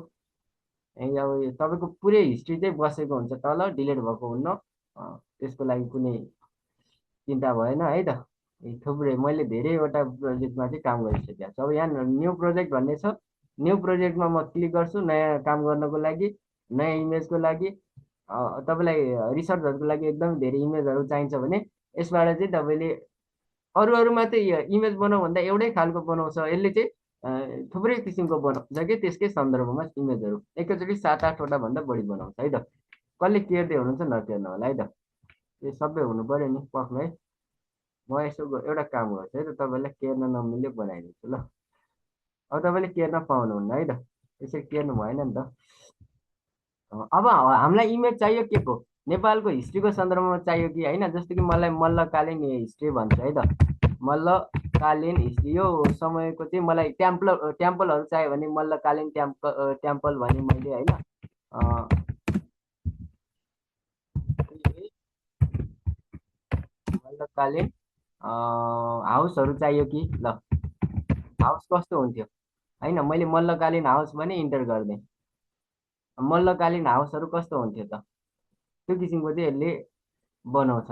अब यो तपाईँको पुरै हिस्ट्री चाहिँ बसेको हुन्छ तल, डिलिट भएको हुन्न। त्यसको लागि कुनै चिन्ता भएन है त। थुप्रै मैले धेरैवटा प्रोजेक्टमा चाहिँ काम गरिसकेको छु। अब यहाँ न्यू प्रोजेक्ट भन्ने छ। न्यू प्रोजेक्टमा म क्लिक गर्छु नयाँ काम गर्नको लागि, नयाँ इमेजको लागि। तपाईँलाई रिसर्चहरूको लागि एकदम धेरै इमेजहरू चाहिन्छ भने यसबाट चाहिँ तपाईँले अरू अरूमा चाहिँ इमेज बनाऊ भन्दा एउटै खालको बनाउँछ यसले चाहिँ। थुप्रै किसिमको बनाउँछ कि त्यसकै सन्दर्भमा इमेजहरू एकैचोटि 7-8वटा भन्दा बढी बनाउँछ है त। कसले केयर्दै हुनुहुन्छ नकेर्नु होला है त। यो सबै हुनु पऱ्यो नि पक्नु है। म यसो एउटा काम गर्छु है त, तपाईँलाई केर्न नमिल्यो बनाइदिन्छु ल। अब तपाईँले केर्न पाउनुहुन्न है त, यसरी केर्नु भएन नि त। अब हामीलाई इमेज चाहियो के को, नेपालको हिस्ट्रीको सन्दर्भमा चाहियो कि होइन। जस्तो कि मलाई मल्लकालीन हिस्ट्री भन्छ है त। मल्लकालीन हिस्ट्री यो समयको चाहिँ मलाई टेम्पलहरू चाहियो भने मल्लकालीन टेम्पल भने मैले होइन। मल्लकालीन हाउसहरू चाहियो कि ल। हाउस कस्तो हुन्थ्यो होइन, मैले मल्लकालीन हाउस भने इन्टर गरिदिएँ। मल्लकालीन हाउसहरू कस्तो हुन्थ्यो त, त्यो किसिमको चाहिँ यसले बनाउँछ।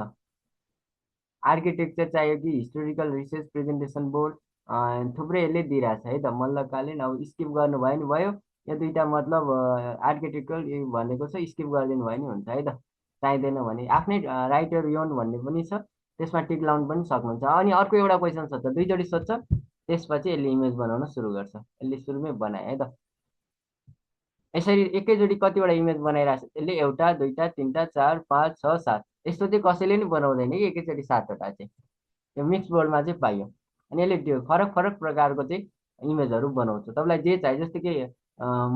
आर्किटेक्चर चाहियो कि हिस्टोरिकल रिसर्च प्रेजेन्टेसन बोर्ड थुप्रै यसले दिइरहेछ है त। मल्लकालीन अब स्किप गर्नुभयो नि भयो। यो दुइटा मतलब आर्किटेक्चरल भनेको छ, स्किप गरिदिनु भयो नि हुन्छ है त। चाहिँदैन भने आफ्नै राइटर योन भन्ने पनि छ, त्यसमा टिक लाउनु पनि सक्नुहुन्छ। अनि अर्को एउटा क्वेसन सोध्छ, दुईचोटि सोध्छ त्यसपछि यसले इमेज बनाउन सुरु गर्छ। यसले सुरुमै बनाए है त। यसरी एकैचोटि कतिवटा इमेज बनाइरहेको छ यसले, एउटा दुईटा तिनवटा चार पाँच छ सात। यस्तो चाहिँ कसैले नि बनाउँदैन कि एकैचोटि 7वटा चाहिँ। यो मिक्स बोर्डमा चाहिँ पाइयो। अनि यसले त्यो फरक फरक प्रकारको चाहिँ इमेजहरू बनाउँछ। तपाईँलाई जे चाहियो जस्तो कि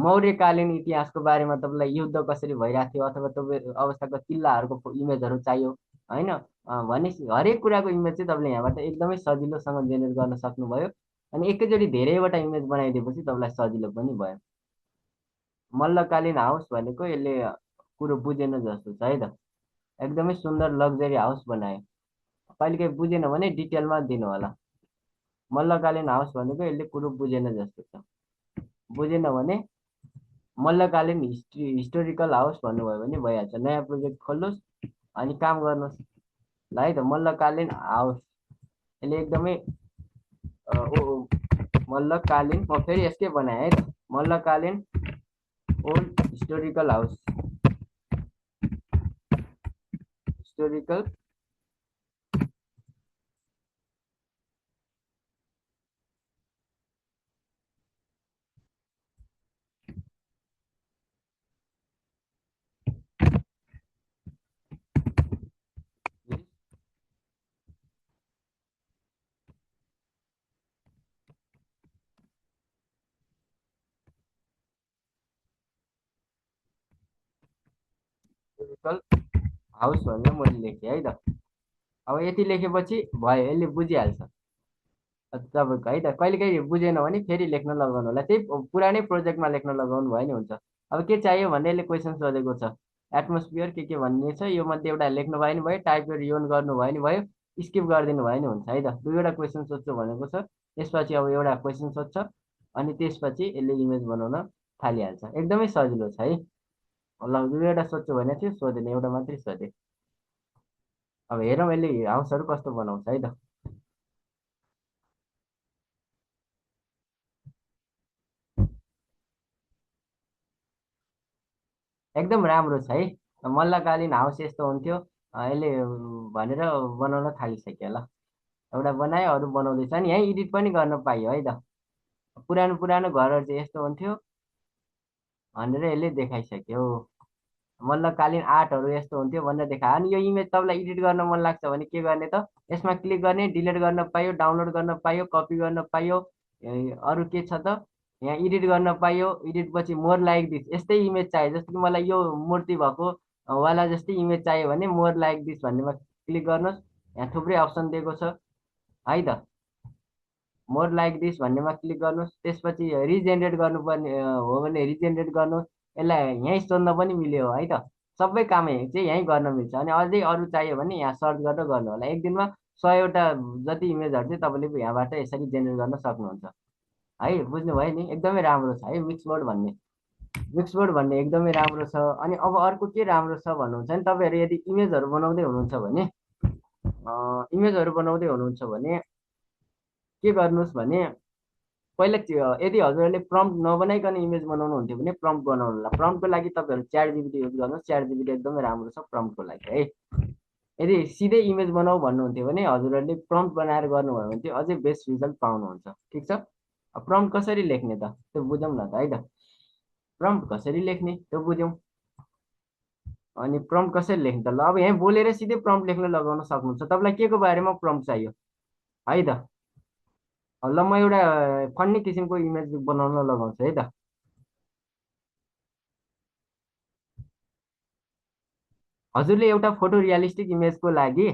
मौर्यकालीन इतिहासको बारेमा तपाईँलाई युद्ध कसरी भइरहेको थियो अथवा तपाईँ अवस्थाको किल्लाहरूको इमेजहरू चाहियो होइन। भनेपछि हरेक कुराको इमेज चाहिँ तपाईँले यहाँबाट एकदमै सजिलोसँग जेनेरेट गर्न सक्नुभयो। अनि एकैचोटि धेरैवटा इमेज बनाइदिएपछि तपाईँलाई सजिलो पनि भयो। मल्लकालीन हाउस भनेको यसले कुरो बुझेन जस्तो छ है त। एकदमै सुन्दर लग्जरी हाउस बनायो। कहिलेकाहीँ बुझेन भने डिटेलमा दिनु होला। मल्लकालीन हाउस भनेको यसले कुरो बुझेन जस्तो छ। बुझेन भने मल्लकालीन हिस्टोरिकल हाउस भन्नुभयो भने भइहाल्छ। नयाँ प्रोजेक्ट खोल्नुहोस् अनि काम गर्नुहोस् ल है त। मल्लकालीन हाउस यसले एकदमै मल्लकालीन म फेरि यसकै बनाएँ है त। मल्लकालीन old historical house, historical historical house भनेर मैले लेखेँ है त। अब यति लेखेपछि भयो, यसले बुझिहाल्छ तपाईँको है त। कहिलेकाहीँ बुझेन भने फेरि लेख्न लगाउनु होला, त्यही पुरानै प्रोजेक्टमा लेख्न लगाउनु भयो नि हुन्छ। अब के चाहियो भन्ने यसले क्वेसन सोधेको छ, एटमोस्फियर के भन्ने छ, यो मध्ये एउटा लेख्नु भयो नि भयो, टाइप गरेर योन गर्नु भयो नि भयो, स्किप गरिदिनु भयो नि हुन्छ है त। दुईवटा क्वेसन सोध्छु भनेको छ। त्यसपछि अब एउटा क्वेसन सोध्छ अनि त्यसपछि यसले इमेज बनाउन थालिहाल्छ। एकदमै सजिलो छ है। ल दुईवटा सोध्छु भने थियो, सोधेन, एउटा मात्रै सोधे। अब हेरौँ यसले हाउसहरू कस्तो बनाउँछ है त। एकदम राम्रो छ है। मल्लकालीन हाउस यस्तो हुन्थ्यो, यसले भनेर बनाउन थालिसक्यो। ल एउटा बनायो, अरू बनाउँदैछ नि, यहीँ एडिट पनि गर्न पाइयो है त। पुरानो पुरानो घरहरू चाहिँ यस्तो हुन्थ्यो भनेर यसले देखाइसक्यो। मल्लकालीन आर्टहरू यस्तो हुन्थ्यो भनेर देखायो। अनि यो इमेज तपाईँलाई एडिट गर्न मन लाग्छ भने के गर्ने त, यसमा क्लिक गर्ने, डिलिट गर्न पाइयो, डाउनलोड गर्न पाइयो, कपी गर्न पाइयो। अरू के छ त, यहाँ एडिट गर्न पाइयो। एडिट पछि मोर लाइक दिस, यस्तै इमेज चाहियो, जस्तो कि मलाई यो मूर्ति भएको वाला जस्तै इमेज चाहियो भने मोर लाइक दिस भन्नेमा क्लिक गर्नुहोस्। यहाँ थुप्रै अप्सन दिएको छ है त। मोर लाइक दिस भन्नेमा क्लिक गर्नुहोस्। त्यसपछि रिजेनेरेट गर्नुपर्ने हो भने रिजेनेरेट गर्नुहोस्। यसलाई यहीँ सोध्न पनि मिल्यो है त। सबै काम चाहिँ यहीँ गर्न मिल्छ। अनि अझै अरू चाहियो भने यहाँ सर्च गरेर गर्नु होला। एक दिनमा 100वटा जति इमेजहरू चाहिँ तपाईँले यहाँबाट यसरी जेनेरेट गर्न सक्नुहुन्छ है। बुझ्नुभयो नि, एकदमै राम्रो छ है मिक्सबोर्ड भन्ने। मिक्सबोर्ड भन्ने एकदमै राम्रो छ। अनि अब अर्को के राम्रो छ भन्नुहुन्छ भने, तपाईँहरू यदि इमेजहरू बनाउँदै हुनुहुन्छ भने के गर्नुहोस् भने, पहिला यदि हजुरहरूले प्रम्प्ट नबनाइकन इमेज बनाउनु हुन्थ्यो भने प्रम्प्ट बनाउनु होला। प्रम्प्टको लागि तपाईँहरू च्याट जिपिटी युज गर्नुहोस्। च्याट जिपिटी एकदमै राम्रो छ प्रम्प्टको लागि है। यदि सिधै इमेज बनाऊ भन्नुहुन्थ्यो भने हजुरहरूले प्रम्प्ट बनाएर गर्नुभयो भने चाहिँ अझै बेस्ट रिजल्ट पाउनुहुन्छ। ठिक छ। प्रम्प्ट कसरी लेख्ने त त्यो बुझौँ न त है त। प्रम्प्ट कसरी लेख्ने त्यो बुझौँ। अनि प्रम्प्ट कसरी लेख्ने त, ल अब यहाँ बोलेर सिधै प्रम्प्ट लेख्न लगाउन सक्नुहुन्छ। तपाईँलाई के को बारेमा प्रम्प्ट चाहियो है त। ल म एउटा फन्नी किसिमको इमेज बनाउन लगाउँछु है त। हजुरले एउटा फोटो रियलिस्टिक इमेजको लागि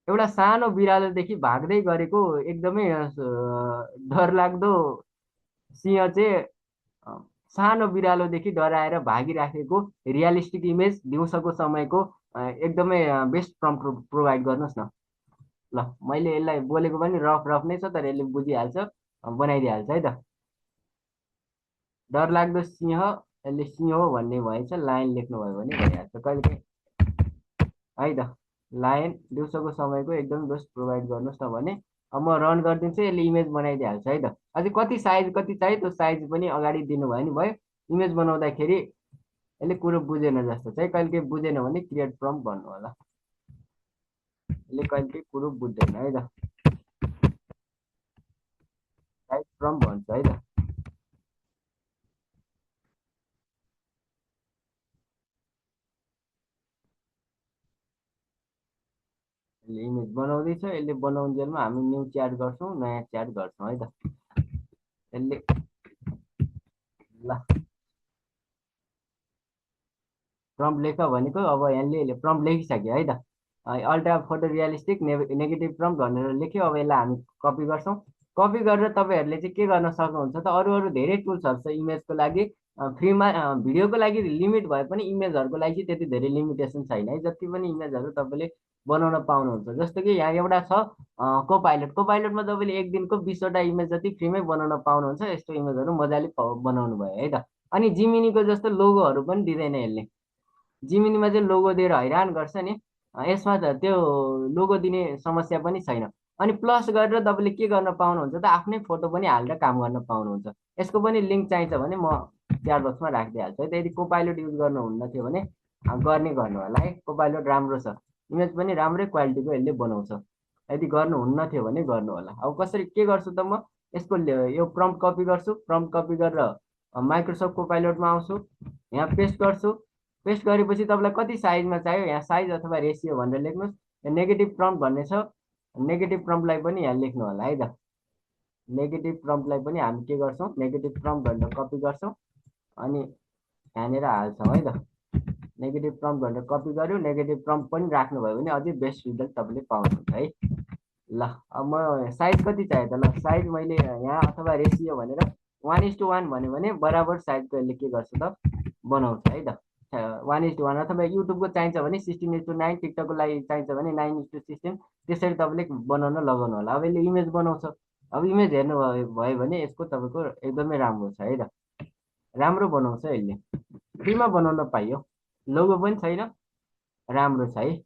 एउटा सानो बिरालोदेखि भाग्दै गरेको एकदमै डरलाग्दो सिंह चाहिँ सानो बिरालोदेखि डराएर भागिराखेको रियलिस्टिक इमेज दिउँसोको समयको एकदमै बेस्ट प्रम्प्ट प्रोभाइड गर्नुहोस् न। ल मैले यसलाई बोलेको पनि रफ रफ नै छ, तर यसले बुझिहाल्छ, बनाइदिइहाल्छ है त। डरलाग्दो सिंह, यसले सिंह हो भन्ने भएछ, लायन लेख्नुभयो भने भइहाल्छ कहिले है त। लायन दिउँसोको समयको एकदम बेस्ट प्रोभाइड गर्नुहोस् न भने अब म रन गरिदिन्छु, यसले इमेज बनाइदिइहाल्छ है त। अझै कति साइज कति चाहियो त्यो साइज पनि अगाडि दिनुभयो नि भयो। इमेज बनाउँदाखेरि यसले कुरो बुझेन जस्तो चाहिँ, कहिले केही बुझेन भने क्रिएट प्रम्प्ट भन्नु होला। यसले कहिले केही कुरो बुझ्दैन है त, राइट प्रम्प्ट भन्छ है त। यसले इमेज बनाउँदैछ, यसले बनाउन्जेलमा हामी न्यू च्याट गर्छौँ, नयाँ च्याट गर्छौँ है त। यसले ल प्रम्प्ट लेख भनेको अब यसले प्रम्प्ट लेखिसक्यो है त। Ultra photo realistic negative prompt भनेर लेख्यो। अब यसलाई हामी कपी गर्छौँ। कपी गरेर तपाईँहरूले चाहिँ के गर्न सक्नुहुन्छ त, अरू अरू धेरै टुल्सहरू छ इमेजको लागि फ्रीमा। भिडियोको लागि लिमिट भए पनि इमेजहरूको लागि चाहिँ त्यति धेरै लिमिटेसन छैन है। जति पनि इमेजहरू तपाईँले बनाउन पाउनुहुन्छ। जस्तो कि यहाँ एउटा छ कोपाइलट। कोपाइलटमा तपाईँले एक दिनको 20वटा इमेज जति फ्रीमै बनाउन पाउनुहुन्छ। यस्तो इमेजहरू मजाले बनाउनु भयो है त। अनि जिमिनीको जस्तो लोगोहरू पनि दिँदैन यसले। जिमिनीमा चाहिँ लोगो दिएर हैरान गर्छ नि, यसमा त त्यो लोगो दिने समस्या पनि छैन। अनि प्लस गरेर तपाईँले के गर्न पाउनुहुन्छ त, आफ्नै फोटो पनि हालेर काम गर्न पाउनुहुन्छ। यसको पनि लिङ्क चाहिन्छ भने म च्याट बक्समा राखिदिइहाल्छु है त। यदि कोपाइलट युज गर्नुहुन्न थियो भने गर्नु होला है। कोपाइलट राम्रो छ, इमेज पनि राम्रै क्वालिटीको यसले बनाउँछ। यदि गर्नुहुन्न थियो भने गर्नु होला। अब कसरी के गर्छु त, म यसको यो प्रम्प्ट कपी गर्छु। प्रम्प्ट कपी गरेर माइक्रोसफ्ट कोपाइलटमा आउँछु, यहाँ पेस्ट गर्छु। पेस्ट गरेपछि तपाईँलाई कति साइजमा चाहियो यहाँ साइज अथवा रेसियो भनेर लेख्नुहोस्। नेगेटिभ प्रम्प्ट भन्ने छ, नेगेटिभ प्रम्प्टलाई पनि यहाँ लेख्नु होला है त। नेगेटिभ प्रम्प्टलाई पनि हामी के गर्छौँ, नेगेटिभ प्रम्प्ट भनेर कपी गर्छौँ अनि यहाँनिर हाल्छौँ है त। नेगेटिभ प्रम्प्ट भनेर कपी गर्यो, नेगेटिभ प्रम्प्ट पनि राख्नुभयो भने अझै बेस्ट रिजल्ट तपाईँले पाउनुहुन्छ है। ल अब म साइज कति चाहियो त, ल साइज मैले यहाँ अथवा रेसियो भनेर 1:1 भन्यो भने बराबर साइजको यसले के गर्छ त बनाउँछ है त। 1:1 अथवा युट्युबको चाहिन्छ भने 16:9, टिकटकको लागि चाहिन्छ भने 9:16, त्यसरी तपाईँले बनाउन लगाउनु होला। अब यसले इमेज बनाउँछ। अब इमेज हेर्नु भयो भने यसको तपाईँको एकदमै राम्रो छ है त, राम्रो बनाउँछ यसले, फ्रीमा बनाउन पाइयो, लोगो पनि छैन, राम्रो छ है।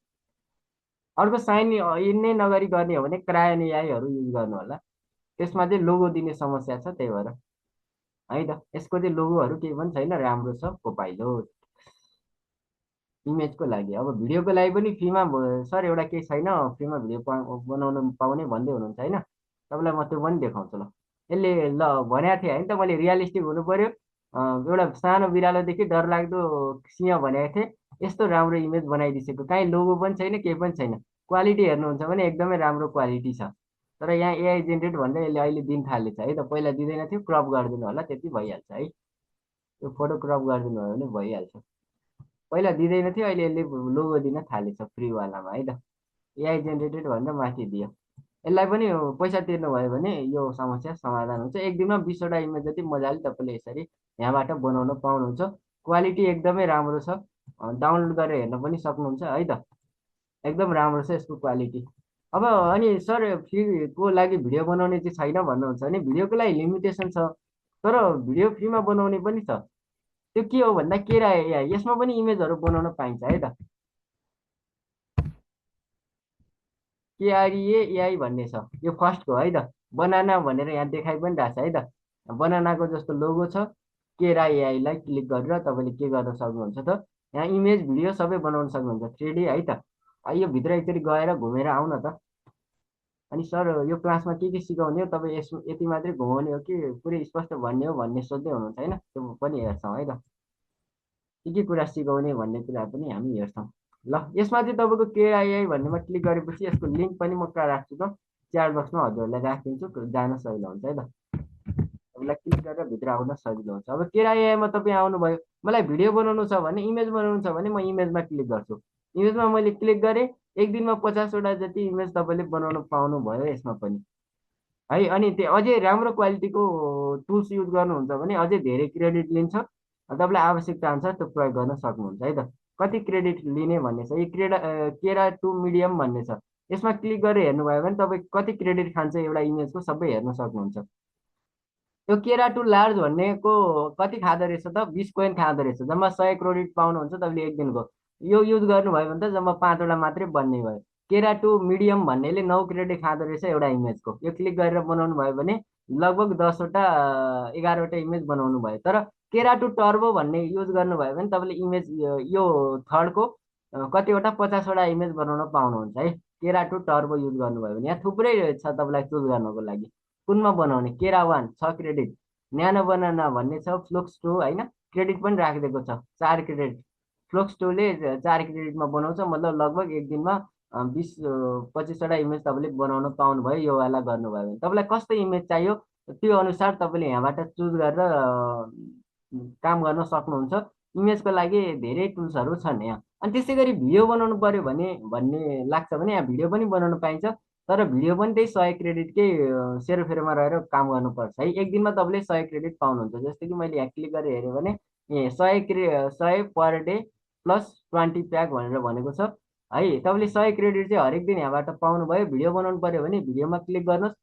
अर्को साइन इन नै नगरी गर्ने हो भने क्रायोन एआईहरू युज गर्नु होला, त्यसमा चाहिँ लोगो दिने समस्या छ, त्यही भएर है त। यसको चाहिँ लोगोहरू केही पनि छैन, राम्रो छ पोपाइलो इमेजको लागि। अब भिडियोको लागि पनि फ्रीमा सर एउटा केही छैन, फ्रीमा भिडियो बनाउन पाउने भन्दै हुनुहुन्छ होइन, तपाईँलाई म त्यो पनि देखाउँछु ल। यसले ल भनेको थिएँ होइन त मैले, रियलिस्टिक हुनु पर्यो, एउटा सानो बिरालोदेखि डरलाग्दो सिंह भनेको थिएँ, यस्तो राम्रो इमेज बनाइदिइसक्यो, काहीँ लोगो पनि छैन, केही पनि छैन। क्वालिटी हेर्नुहुन्छ भने एकदमै राम्रो क्वालिटी छ। तर यहाँ एआई जेनेरेट भन्दै यसले अहिले दिन थालेछ है त, पहिला दिँदैन थियो, क्रप गरिदिनु होला त्यति भइहाल्छ है, त्यो फोटो क्रप गरिदिनु भयो भने भइहाल्छ। पहिला दिँदैन थियो, अहिले यसले लोगो दिन थालेछ फ्रीवालामा है त, एआई जेनेरेटेड भनेर माथि दियो। यसलाई पनि पैसा तिर्नुभयो भने यो समस्या समाधान हुन्छ। एक दिनमा 20वटा इमेज जति मजाले तपाईँले यसरी यहाँबाट बनाउन पाउनुहुन्छ। क्वालिटी एकदमै राम्रो छ, डाउनलोड गरेर हेर्न पनि सक्नुहुन्छ है त, एकदम राम्रो छ यसको क्वालिटी। अब अनि सर फ्रीको लागि भिडियो बनाउने चाहिँ छैन भन्नुहुन्छ भने भिडियोको लागि लिमिटेसन छ, तर भिडियो फ्रीमा बनाउने पनि छ। त्यो के हो भन्दा केरा एआई, यसमा पनि इमेजहरू बनाउन पाइन्छ है त। केआरइए एआई भन्ने छ, यो फर्स्टको है त। बनाना भनेर यहाँ देखाइ पनि रहेछ है त, बनानाको जस्तो लोगो छ। केरा एआईलाई क्लिक गरेर तपाईँले के गर्न सक्नुहुन्छ त, यहाँ इमेज भिडियो सबै बनाउन सक्नुहुन्छ 3D है त। यो भित्र एकचोटि गएर घुमेर आउँ न त। अनि सर यो क्लासमा के सिकाउने हो, तपाईँ यस यति मात्रै घुमाउने हो कि पुरै स्पष्ट भन्ने हो भन्ने सोध्दै हुनुहुन्छ होइन, त्यो पनि हेर्छौँ है त, के कुरा सिकाउने भन्ने कुरा पनि हामी हेर्छौँ ल। यसमा चाहिँ तपाईँको केआइआई भन्नेमा क्लिक गरेपछि यसको लिङ्क पनि म कहाँ राख्छु त, च्याट बक्समा हजुरहरूलाई राखिदिन्छु, जान सजिलो हुन्छ है त, तपाईँलाई क्लिक गरेर भित्र आउन सजिलो हुन्छ। अब केआइआईमा तपाईँ आउनुभयो, मलाई भिडियो बनाउनु छ भने, इमेज बनाउनु छ भने म इमेजमा क्लिक गर्छु। इमेजमा मैले क्लिक गरेँ, एक दिनमा 50वटा जति इमेज तपाईँले बनाउन पाउनुभयो यसमा पनि है। अनि त्यो अझै राम्रो क्वालिटीको टुल्स युज गर्नुहुन्छ भने अझै धेरै क्रेडिट लिन्छ, तपाईँलाई आवश्यकता अनुसार त्यो प्रयोग गर्न सक्नुहुन्छ है त। कति क्रेडिट लिने भन्ने छ, यो केरा टु मिडियम भन्ने छ, यसमा क्लिक गरेर हेर्नुभयो भने तपाईँ कति क्रेडिट खान्छ एउटा इमेजको सबै हेर्न सक्नुहुन्छ। यो केरा टु लार्ज भन्नेको कति खाँदो रहेछ त, 20 कोइन खाँदो रहेछ, जम्मा 100 क्रेडिट पाउनुहुन्छ तपाईँले एक दिनको। यो युज गर्नुभयो भने त जम्मा 5वटा मात्रै बन्ने भयो। केरा टु मिडियम भन्नेले 9 क्रेडिट खाँदो रहेछ एउटा इमेजको, यो क्लिक गरेर बनाउनु भयो भने लगभग 10वटा 11वटा इमेज बनाउनु भयो। तर केरा टु टर्बो भन्ने युज गर्नुभयो भने तपाईँले इमेज यो थर्डको कतिवटा 50वटा इमेज बनाउन पाउनुहुन्छ है। केरा टु टर्बो युज गर्नुभयो भने यहाँ थुप्रै छ तपाईँलाई चुज गर्नको लागि, कुनमा बनाउने। केरा 1 6 क्रेडिट, न्यानो बनाना भन्ने छ, फ्लुक्स 2 होइन, क्रेडिट पनि राखिदिएको छ 4 क्रेडिट। फ्लुक्स 2ले 4 क्रेडिटमा बनाउँछ, मतलब लगभग एक दिनमा 20-25वटा इमेज तपाईँले बनाउन पाउनुभयो यो वाला गर्नुभयो भने। तपाईँलाई कस्तो इमेज चाहियो त्यो अनुसार तपाईँले यहाँबाट चुज गरेर काम गर्न सक्नुहुन्छ। इमेजको लागि धेरै टुल्सहरू छन् यहाँ। अनि त्यसै गरी भिडियो बनाउनु पर्यो भने भन्ने लाग्छ भने यहाँ भिडियो पनि बनाउन पाइन्छ, तर भिडियो पनि त्यही 100 क्रेडिटकै सेरोफेरोमा रहेर काम गर्नुपर्छ है। एक दिनमा तपाईँले 100 क्रेडिट पाउनुहुन्छ। जस्तो कि मैले यहाँ क्लिक गरेर हेरेँ भने 100 पर डे प्लस 20 प्याक भनेर भनेको छ है। तपाईँले 100 क्रेडिट चाहिँ हरेक दिन यहाँबाट पाउनुभयो। भिडियो बनाउनु पर्यो भने भिडियोमा क्लिक गर्नुहोस्,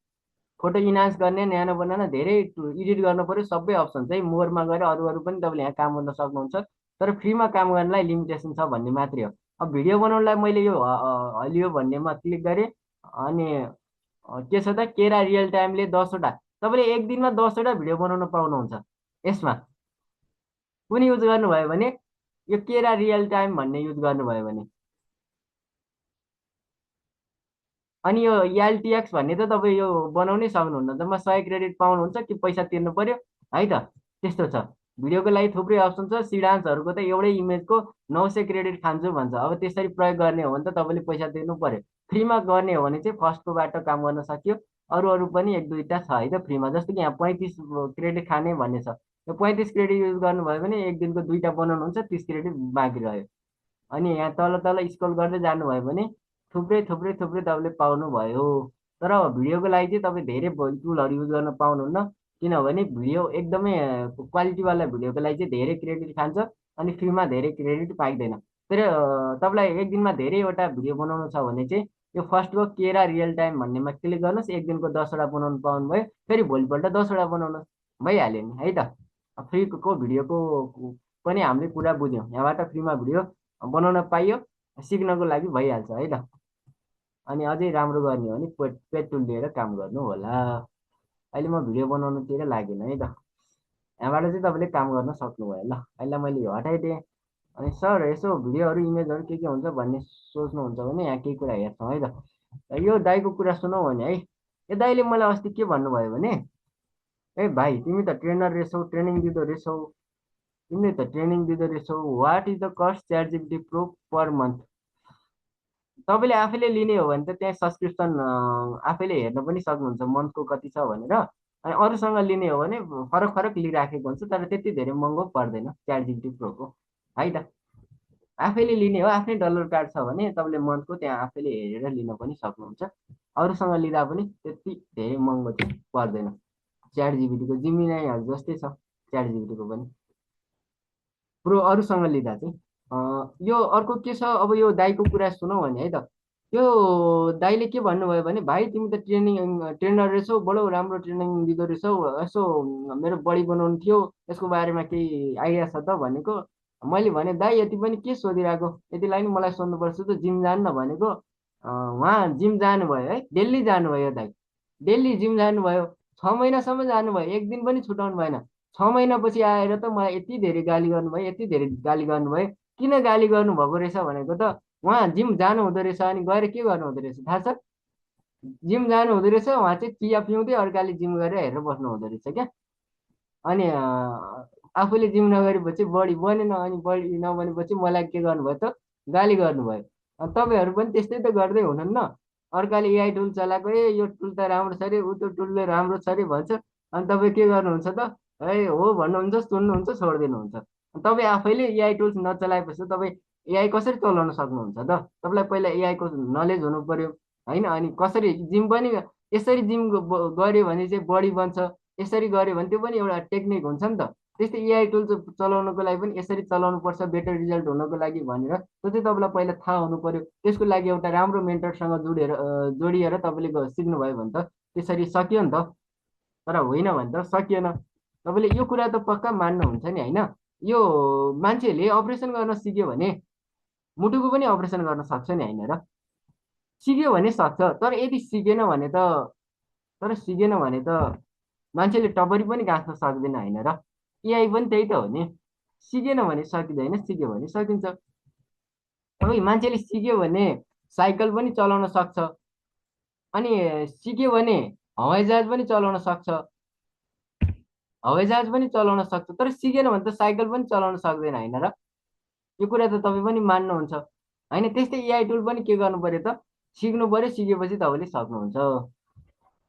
फोटो इन्हान्स गर्ने, न्यानो बनाउन, धेरै एडिट गर्नु पर्यो, सबै अप्सन चाहिँ मोरमा गएर अरू अरू पनि तपाईँले यहाँ काम गर्न सक्नुहुन्छ। तर फ्रीमा काम गर्नलाई लिमिटेसन छ भन्ने मात्रै हो। अब भिडियो बनाउनलाई मैले यो हलियो भन्नेमा क्लिक गरेँ, अनि के छ त केरा रियल टाइमले 10वटा, तपाईँले एक दिनमा 10वटा भिडियो बनाउन पाउनुहुन्छ यसमा। कुन युज गर्नुभयो भने यो केरा रियल टाइम भन्ने युज गर्नुभयो भने। अनि यो एलटिएक्स भन्ने त तपाईँ यो बनाउनै सक्नुहुन्न, जम्मा 100 क्रेडिट पाउनुहुन्छ कि पैसा तिर्नु पर्यो है त, त्यस्तो छ। भिडियोको लागि थुप्रै अप्सन छ। सिडान्सहरूको त एउटै इमेजको 900 क्रेडिट खान्छु भन्छ। अब त्यसरी प्रयोग गर्ने हो भने त तपाईँले पैसा तिर्नु पर्यो। फ्रीमा गर्ने हो भने चाहिँ फर्स्टकोबाट काम गर्न सकियो। अरू अरू पनि एक दुईवटा छ है त फ्रीमा, जस्तो कि यहाँ 35 क्रेडिट खाने भन्ने छ। यो 35 क्रेडिट युज गर्नुभयो भने एक दिनको 2टा बनाउनुहुन्छ, 30 क्रेडिट बाँकी रह्यो। अनि यहाँ तल तल स्क्रोल गर्दै जानुभयो भने थुप्रै थुप्रै थुप्रै तपाईँले पाउनुभयो। तर भिडियोको लागि चाहिँ तपाईँ धेरै टुलहरू युज गर्न पाउनुहुन्न। किनभने भिडियो एकदमै क्वालिटीवाला भिडियोको लागि चाहिँ धेरै क्रेडिट खान्छ अनि फ्रीमा धेरै क्रेडिट पाइँदैन। तर तपाईँलाई एक दिनमा धेरैवटा भिडियो बनाउनु छ भने चाहिँ यो फर्स्टको केरा रियल टाइम भन्नेमा क्लिक गर्नुहोस्, एक दिनको 10वटा बनाउनु पाउनुभयो, फेरि भोलिपल्ट 10वटा बनाउनुहोस्, भइहाल्यो नि है त। फ्रीको भिडियोको पनि हामीले कुरा बुझ्यौँ, यहाँबाट फ्रीमा भिडियो बनाउन पाइयो, सिक्नको लागि भइहाल्छ है त। अनि अझै राम्रो गर्ने हो भने पेट टुल लिएर काम गर्नु होला। अहिले म भिडियो बनाउनुतिर लागेन है त। यहाँबाट चाहिँ तपाईँले काम गर्न सक्नुभयो ल। अहिले मैले यो हटाइदिएँ। अनि सर यसो भिडियोहरू इमेजहरू के हुन्छ भन्ने सोच्नुहुन्छ भने यहाँ केही कुरा हेर्छौँ है त। यो दाईको कुरा सुनौ भने है, यो दाईले मलाई अस्ति के भन्नुभयो भने, ए भाइ तिमी त ट्रेनर रहेछौ, ट्रेनिङ दिँदो रहेछौ, तिमीले त ट्रेनिङ दिँदो रहेछौ, what is the cost ChatGPT Pro per month? तपाईँले आफैले लिने हो भने त त्यहाँ सब्सक्रिप्सन आफैले हेर्न पनि सक्नुहुन्छ मन्थको कति छ भनेर। अनि अरूसँग लिने हो भने फरक फरक लिइराखेको हुन्छ, तर त्यति धेरै महँगो पर्दैन च्याट जिपिटी प्रोको है त। आफैले लिने हो, आफ्नै डलर कार्ड छ भने तपाईँले मन्थको त्यहाँ आफैले हेरेर लिन पनि सक्नुहुन्छ। अरूसँग लिँदा पनि त्यति धेरै महँगो चाहिँ पर्दैन। च्याट जिपिटीको जिमिनाईहरू जस्तै छ च्याट जिपिटीको पनि प्रो अरूसँग लिँदा चाहिँ। यो अर्को के छ, अब यो दाईको कुरा सुनौ भने है त। यो दाईले के भन्नुभयो भने, भाइ तिमी त ट्रेनर रहेछौ, बडो राम्रो ट्रेनिङ दिँदो रहेछौ, यसो मेरो बडी बनाउनु थियो, यसको बारेमा केही आइडिया छ त भनेको। मैले भने दाई यति पनि के सोधिरहेको, यतिलाई नि मलाई सोध्नुपर्छ त, जिम जानु न भनेको। उहाँ जिम जानुभयो है, डेली जानुभयो दाई, डेली जिम जानुभयो, 6 महिनासम्म जानुभयो, एक दिन पनि छुटाउनु भएन। 6 महिनापछि आएर त मलाई यति धेरै गाली गर्नुभयो, यति धेरै गाली गर्नुभयो। किन गाली गर्नुभएको रहेछ भनेको त, उहाँ जिम जानु हुँदो रहेछ अनि गएर के गर्नु हुँदो रहेछ थाहा छ? जिम जानु हुँदो रहेछ, उहाँ चाहिँ चिया पिउँदै अर्काले जिम गरेर हेरेर बस्नु हुँदो रहेछ क्या। अनि आफूले जिम नगरेपछि बडी बनेन, अनि बडी नबनेपछि मलाई के गर्नुभयो त, गाली गर्नुभयो। तपाईँहरू पनि त्यस्तै त गर्दै हुनुहुन्न? अर्काले एआई टुल चलाएको, ए यो टुल त राम्रो छ अरे, ऊ त्यो टुलले राम्रो छ अरे भन्छ, अनि तपाईँ के गर्नुहुन्छ त, ए हो भन्नुहुन्छ, सुन्नुहुन्छ, छोडिदिनुहुन्छ। तपाईँ आफैले एआई टुल्स नचलाएपछि तपाईँ एआई कसरी चलाउन सक्नुहुन्छ त? तपाईँलाई पहिला एआईको नलेज हुनु पर्यो होइन। अनि कसरी जिम पनि, यसरी जिम गऱ्यो भने चाहिँ बडी बन्छ, यसरी गऱ्यो भने त्यो पनि एउटा टेक्निक हुन्छ नि त। त्यस्तै एआई टुल चलाउनको लागि पनि यसरी चलाउनु पर्छ बेटर रिजल्ट हुनको लागि भनेर त्यो चाहिँ तपाईँलाई पहिला थाहा हुनु पर्यो। त्यसको लागि एउटा राम्रो मेन्टरसँग जोडिएर तपाईँले सिक्नुभयो भने त त्यसरी सकियो नि त। तर होइन भने त सकिएन। तपाईँले यो कुरा त पक्का मान्नुहुन्छ नि होइन? यो मान्छेले अपरेसन गर्न सिक्यो भने मुटुको पनि अपरेसन गर्न सक्छ नि होइन र? सिक्यो भने सक्छ, तर यदि सिकेन भने त, तर सिकेन भने त मान्छेले टपरी पनि गाँच्न सक्दैन होइन र? एआई पनि त्यही त हो नि, सिकेन भने सकिँदैन, सिक्यो भने सकिन्छ। अब मान्छेले सिक्यो भने साइकल पनि चलाउन सक्छ, अनि सिक्यो भने हवाईजहाज पनि चलाउन सक्छ, हवाईजहाज पनि चलाउन सक्छ, तर सिकेन भने त साइकल पनि चलाउन सक्दैन होइन र? यो कुरा त तपाईँ पनि मान्नुहुन्छ होइन? त्यस्तै एआई टुल पनि के गर्नु पर्यो त, सिक्नु पर्यो, सिकेपछि तपाईँले सक्नुहुन्छ।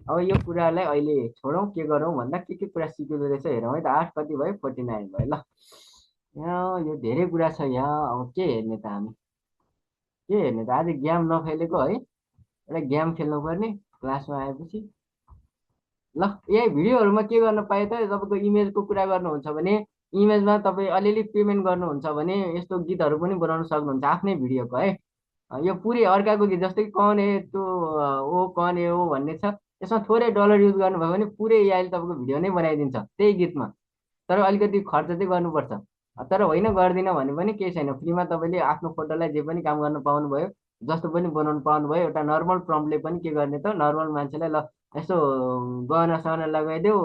अब यो कुरालाई अहिले छोडौँ, के गरौँ भन्दा के कुरा सिकिँदो रहेछ हेरौँ है त। 8 कति भयो, 49 भयो ल। यहाँ यो धेरै कुरा छ यहाँ, अब के हेर्ने त हामी, के हेर्ने त? आज गेम नखेलेको है, एउटा गेम खेल्नु पर्ने क्लासमा आएपछि। ल यही भिडियोहरूमा के गर्न पाए त, तपाईँको इमेजको कुरा गर्नुहुन्छ भने इमेजमा तपाईँ अलिअलि पेमेन्ट गर्नुहुन्छ भने यस्तो गीतहरू पनि बनाउन सक्नुहुन्छ आफ्नै भिडियोको है। यो पुरै अर्काको गीत जस्तै कि कौन है तो ओ कौन है ओ भन्ने छ, यसमा थोरै डलर युज गर्नुभयो भने पुरै एआईले तपाईँको भिडियो नै बनाइदिन्छ त्यही गीतमा। तर अलिकति खर्च चाहिँ गर्नुपर्छ। तर होइन गर्दिनँ भने पनि केही छैन, फ्रीमा तपाईँले आफ्नो फोटोलाई जे पनि काम गर्न पाउनुभयो, जस्तो पनि बनाउनु पाउनुभयो। एउटा नर्मल प्रम्पटले पनि के गर्ने त, नर्मल मान्छेलाई ल यसो गहना सहना लगाइदेऊ,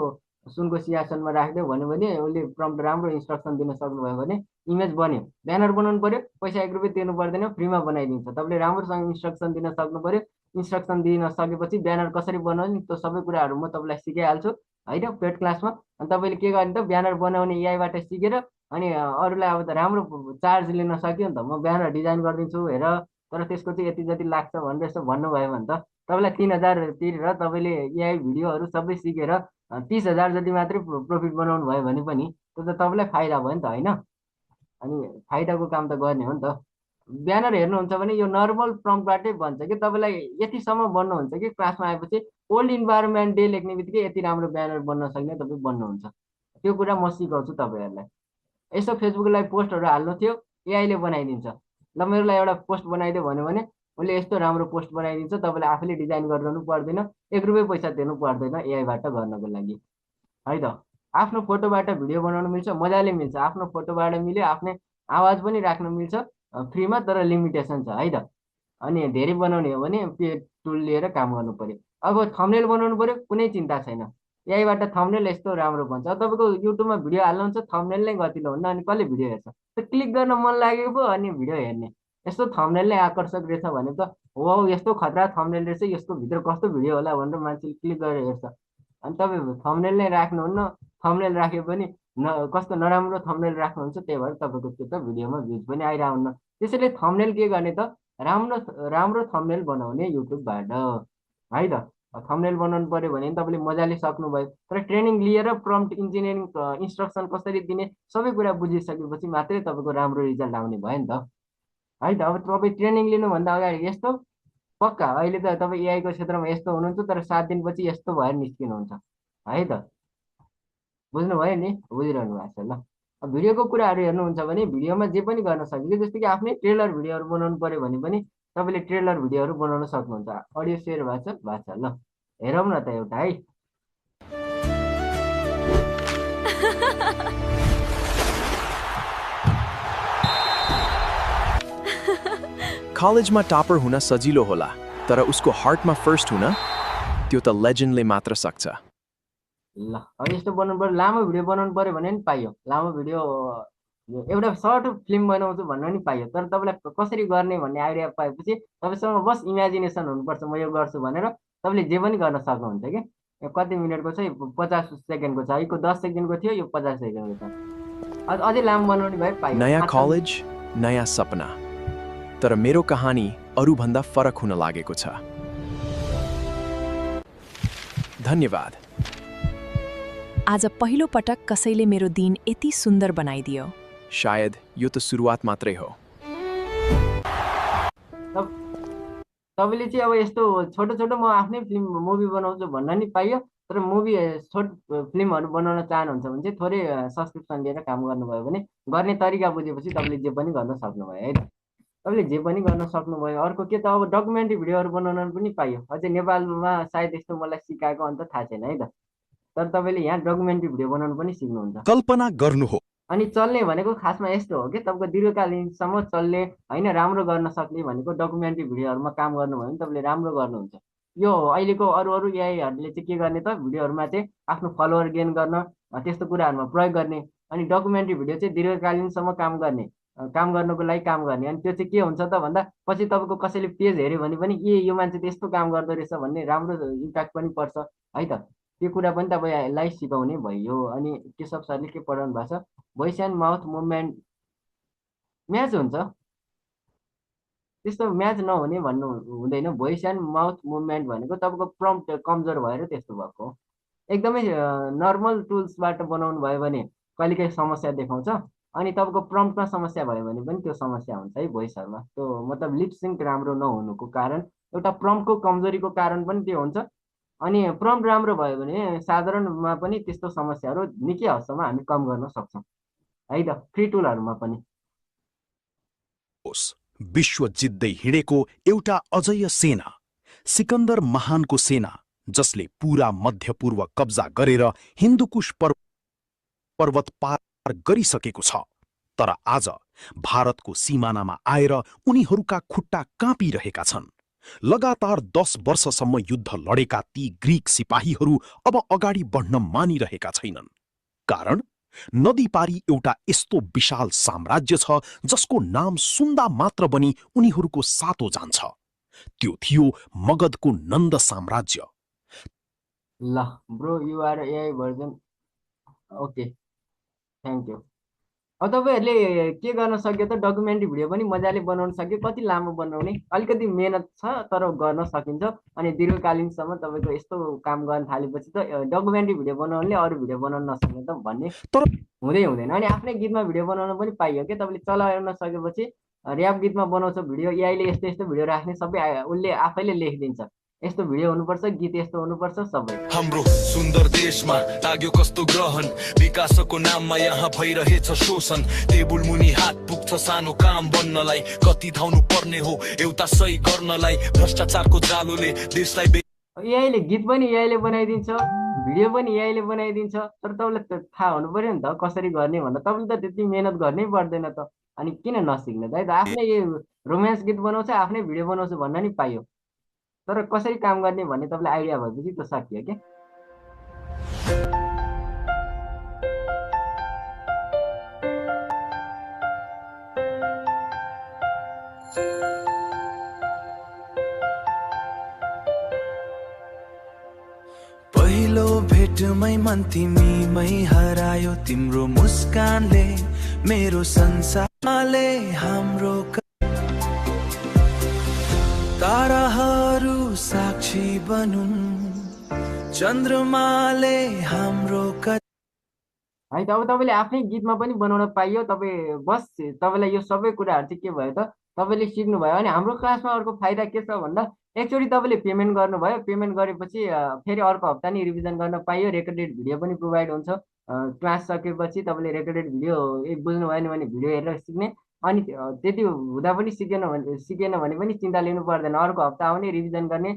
सुनको सिंहासनमा राखिदेऊ भन्यो भने उसले प्रम्प्ट राम्रो इन्स्ट्रक्सन दिन सक्नुभयो भने इमेज बन्यो। ब्यानर बनाउनु पर्यो, पैसा 1 रुपियाँ तिर्नु पर्दैन, फ्रीमा बनाइदिन्छ। तपाईँले राम्रोसँग इन्स्ट्रक्सन दिन सक्नु पर्यो। इन्स्ट्रक्सन दिन सकेपछि ब्यानर कसरी बनाउने त्यो सबै कुराहरू म तपाईँलाई सिकाइहाल्छु होइन पेड क्लासमा। अनि तपाईँले के गर्ने त, ब्यानर बनाउने एआईबाट सिकेर अनि अरूलाई अब त राम्रो चार्ज लिन सक्यो नि त। म ब्यानर डिजाइन गरिदिन्छु हेर, तर त्यसको चाहिँ यति जति लाग्छ भनेर यसो भन्नुभयो भने त तपाईँलाई 3,000 तिरेर तपाईँले एआई भिडियोहरू सबै सिकेर 30,000 जति मात्रै प्रफिट बनाउनु भयो भने पनि त्यो त तपाईँलाई फाइदा भयो नि त होइन? अनि फाइदाको काम त गर्ने हो नि त। ब्यानर हेर्नुहुन्छ भने यो नर्मल प्रम्प्टबाटै बन्छ कि तपाईँलाई यतिसम्म बन्नुहुन्छ कि क्लासमा आएपछि ओल्ड इन्भाइरोमेन्ट डे लेख्ने बित्तिकै यति राम्रो ब्यानर बन्न सक्ने तपाईँ बन्नुहुन्छ। त्यो कुरा म सिकाउँछु तपाईँहरूलाई। यसो फेसबुकलाई पोस्टहरू हाल्नु थियो, एआईले बनाइदिन्छ। ल मेरो लागि एउटा पोस्ट बनाइदियो भन्यो भने उसले यस्तो राम्रो पोस्ट बनाइदिन्छ, तपाईँले आफैले डिजाइन गरिरहनु पर्दैन, 1 रुपियाँ पैसा तिर्नु पर्दैन एआईबाट गर्नको लागि, है त। आफ्नो फोटोबाट भिडियो बनाउनु मिल्छ, मजाले मिल्छ। आफ्नो फोटोबाट मिल्यो, आफ्नै आवाज पनि राख्न मिल्छ फ्रीमा, तर लिमिटेसन छ, है त। अनि धेरै बनाउने हो भने पे टुल लिएर काम गर्नु पर्यो। अब थम्बनेल बनाउनु पर्यो, कुनै चिन्ता छैन, यहीबाट थम्बनेल यस्तो राम्रो बन्छ। अब तपाईँको युट्युबमा भिडियो हाल्नुहुन्छ, थम्बनेल नै गतिलो हुन्न, अनि कसले भिडियो हेर्छ? त्यो क्लिक गर्न मन लागेको पो अनि भिडियो हेर्ने। यस्तो थम्बनेल नै आकर्षक रहेछ भने त हो, यस्तो खतरा थम्बनेल रहेछ, यसको भित्र कस्तो भिडियो होला भनेर मान्छेले क्लिक गरेर हेर्छ। अनि तपाईँ थम्बनेल नै राख्नुहुन्न, थम्बनेल राखे पनि कस्तो नराम्रो थम्बनेल राख्नुहुन्छ, त्यही भएर तपाईँको त्यो त भिडियोमा भ्युज पनि आइरहन्न। त्यसैले थम्बनेल के गर्ने त, राम्रो राम्रो थम्बनेल बनाउने युट्युबबाट, है त। थम्बनेल बनाउनु पर्यो भने तपाईँले मजाले सक्नुभयो, तर ट्रेनिङ लिएर प्रम्प्ट इन्जिनियरिङ इन्स्ट्रक्सन कसरी दिने सबै कुरा बुझिसकेपछि मात्रै तपाईँको राम्रो रिजल्ट आउने भयो नि त, है त। अब तपाईँ ट्रेनिङ लिनुभन्दा अगाडि यस्तो पक्का अहिले त तपाईँ एआईको क्षेत्रमा यस्तो हुनुहुन्छ, तर 7 दिनपछि यस्तो भएर निस्किनुहुन्छ, है त। बुझ्नुभयो नि, बुझिरहनु भएको छ ल। अब भिडियोको कुराहरू हेर्नुहुन्छ भने भिडियोमा जे पनि गर्न सकिन्छ। जस्तो कि आफ्नै ट्रेलर भिडियोहरू बनाउनु पर्यो भने पनि तपाईँले ट्रेलर भिडियोहरू बनाउन सक्नुहुन्छ। अडियो सेयर भएको छ ल, हेरौँ न त एउटा, है। कलेजमा टपर हुन सजिलो होला, तर उसको हार्टमा फर्स्ट हुन त्यो त लेजेन्डले मात्र सक्छ। ल अब यस्तो बनाउनु पर्यो, लामो भिडियो बनाउनु पर्यो भने नि पाइयो। लामो भिडियो एउटा सर्ट फिल्म बनाउँछु भन्न नि पाइयो, तर तपाईँलाई कसरी गर्ने भन्ने आइडिया पाएपछि तपाईँसँग बस इमेजिनेसन हुनुपर्छ, म यो गर्छु भनेर तपाईँले जे पनि गर्न सक्नुहुन्छ कि। यो कति मिनटको छ, यो 50 सेकेन्डको छ, यो 10 सेकेन्डको थियो, यो 50 सेकेन्डको छ। अझै लामो बनाउने भए पाइयो। नयाँ कलेज, नयाँ सपना, तर मेरो कहानी अरूभन्दा फरक हुन लागेको छ। धन्यवाद। आज पहिलो पटक कसैले मेरो दिन यति सुन्दर बनाइदियो। शायद यो त सुरुवात मात्रै हो। तपाईँले चाहिँ अब यस्तो छोटो छोटो म आफ्नै फिल्म मुभी बनाउँछु भन्न नि पाइयो, तर मुभी सर्ट फिल्महरू बनाउन चाहनुहुन्छ भने चाहिँ थोरै सब्सक्रिप्सन लिएर काम गर्नुभयो भने गर्ने तरिका बुझेपछि तपाईँले जे पनि गर्न सक्नुभयो, है त। तपाईँले जे पनि गर्न सक्नुभयो। अर्को के त, अब डकुमेन्ट्री भिडियोहरू बनाउन पनि पाइयो। अझै नेपालमा सायद यस्तो मलाई सिकाएको अन्त थाहा छैन, है त। तर तपाईँले यहाँ डकुमेन्ट्री भिडियो बनाउनु पनि सिक्नुहुन्छ। कल्पना गर्नु हो अनि चल्ने भनेको खासमा यस्तो हो कि तपाईँको दीर्घकालीनसम्म चल्ने होइन, राम्रो गर्न सक्ने भनेको डकुमेन्ट्री भिडियोहरूमा काम गर्नुभयो भने तपाईँले राम्रो गर्नुहुन्छ। यो अहिलेको अरू अरू एआईहरूले चाहिँ के गर्ने त, भिडियोहरूमा चाहिँ आफ्नो फलोवर गेन गर्न त्यस्तो कुराहरूमा प्रयोग गर्ने। अनि डकुमेन्ट्री भिडियो चाहिँ दीर्घकालीनसम्म काम गर्ने, काम गर्नुको लागि काम गर्ने। अनि त्यो चाहिँ के हुन्छ त भन्दा पछि तपाईँको कसैले पेज हेऱ्यो भने पनि ए यो मान्छे त यस्तो काम गर्दो रहेछ भन्ने राम्रो इम्प्याक्ट पनि पर्छ, है त। त्यो कुरा पनि तपाईँलाई सिकाउने भयो। अनि केशव सरले के पढाउनु भएको छ, voice and mouth movement match हुन्छ, त्यस्तो म्याच नहुने भन्नु हुँदैन। भोइस एन्ड माउथ मुभमेन्ट भनेको तपाईँको प्रम्प्ट कमजोर भएर त्यस्तो भएको हो। एकदमै नर्मल टुल्सबाट बनाउनु भयो भने कहिलेकाहीँ समस्या देखाउँछ, अनि तपाईँको प्रम्प्टमा समस्या भयो भने पनि त्यो समस्या हुन्छ है भोइसहरूमा। त्यो मतलब लिप सिङ्क राम्रो नहुनुको कारण, एउटा प्रम्प्टको कमजोरीको कारण पनि त्यो हुन्छ। अनि प्रम्प्ट राम्रो भयो भने साधारणमा पनि त्यस्तो समस्याहरू निकै हदसम्म हामी कम गर्न सक्छौँ, है त, फ्री टुलहरूमा पनि। विश्व जित्दै हिँडेको एउटा अजय सेना, सिकन्दर महानको सेना, जसले पूरा मध्यपूर्व कब्जा गरेर हिन्दुकुश पर्वत पार गरिसकेको छ। तर आज भारतको सिमानामा आएर उनीहरूका खुट्टा काँपिरहेका छन्। लगातार 10 वर्षसम्म युद्ध लडेका ती ग्रीक सिपाहीहरू अब अगाडि बढ्न मानिरहेका छैनन्। कारण नदी पारी एउटा यस्तो विशाल साम्राज्य छ जसको नाम सुन्दा मात्र पनि उनीहरूको सातो जान्छ। त्यो थियो मगधको नन्द साम्राज्य। ल bro, you're AI version, okay, thank you. अब तपाईँहरूले के गर्न सक्यो त, डकुमेन्ट्री भिडियो पनि मजाले बनाउन सक्यो। कति लामो बनाउने, अलिकति मेहनत छ तर गर्न सकिन्छ। अनि दीर्घकालीनसम्म तपाईँको यस्तो काम गर्न थालेपछि त डकुमेन्ट्री भिडियो बनाउनेले अरू भिडियो बनाउन नसक्ने त भन्ने तर हुँदै हुँदैन। अनि आफ्नै गीतमा भिडियो बनाउन पनि पाइयो कि, तपाईँले चलाउन सकेपछि ऱ्याप गीतमा बनाउँछ भिडियो, एआईले यस्तो यस्तो भिडियो राख्ने सबै उसले आफैले लेखिदिन्छ, यस्तो भिडियो हुनुपर्छ, गीत यस्तो हुनुपर्छ सबै। हाम्रो सुन्दर देशमा लाग्यो कस्तो ग्रहण, विकासको नाममा यहाँ भइरहेछ शोषण। टेबुल मुनि हात पुग्छ सानो काम बन्नलाई, कति धाउनु पर्ने हो एउटा सही गर्नलाई। भ्रष्टाचारको जालोले देशलाई एआईले गीत पनि एआईले बनाइदिन्छ, भिडियो पनि एआईले बनाइदिन्छ, तर तपाईँलाई त थाहा हुनु पर्यो नि त कसरी गर्ने भनेर। तपाईँले त त्यति मेहनत गर्नै पर्दैन त, अनि किन नसिक्ने त है त। आफ्नै रोमान्स गीत बनाउँछ, आफ्नै भिडियो बनाउँछु भन्न नि पाइयो, तर कसरी काम गर्ने भन्ने तपाईँलाई आइडिया भएपछि त सकियो क्या। पहिलो भेटमै मन तिमीमै हरायो, तिम्रो मुस्कानले मेरो संसारले हाम्रो ताराहरू साक्षी बनुन्, चन्द्रमाले हाम्रो है त। अब तपाईँले आफ्नै गीतमा पनि बनाउन पाइयो। तपाईँ बस तपाईँलाई यो सबै कुराहरू चाहिँ के भयो त तपाईँले सिक्नुभयो। अनि हाम्रो क्लासमा अर्को फाइदा के छ भन्दा एकचोटि तपाईँले पेमेन्ट गर्नुभयो, पेमेन्ट गरेपछि फेरि अर्को हप्ता नि रिभिजन गर्न पाइयो, रेकर्डेड भिडियो पनि प्रोभाइड हुन्छ। क्लास सकेपछि तपाईँले रेकर्डेड भिडियो बुझ्नु भएन भने भिडियो हेरेर सिक्ने, अनि त्यति हुँदा पनि सिकेन भने पनि चिन्ता लिनु पर्दैन, अर्को हप्ता आउने रिभिजन गर्ने,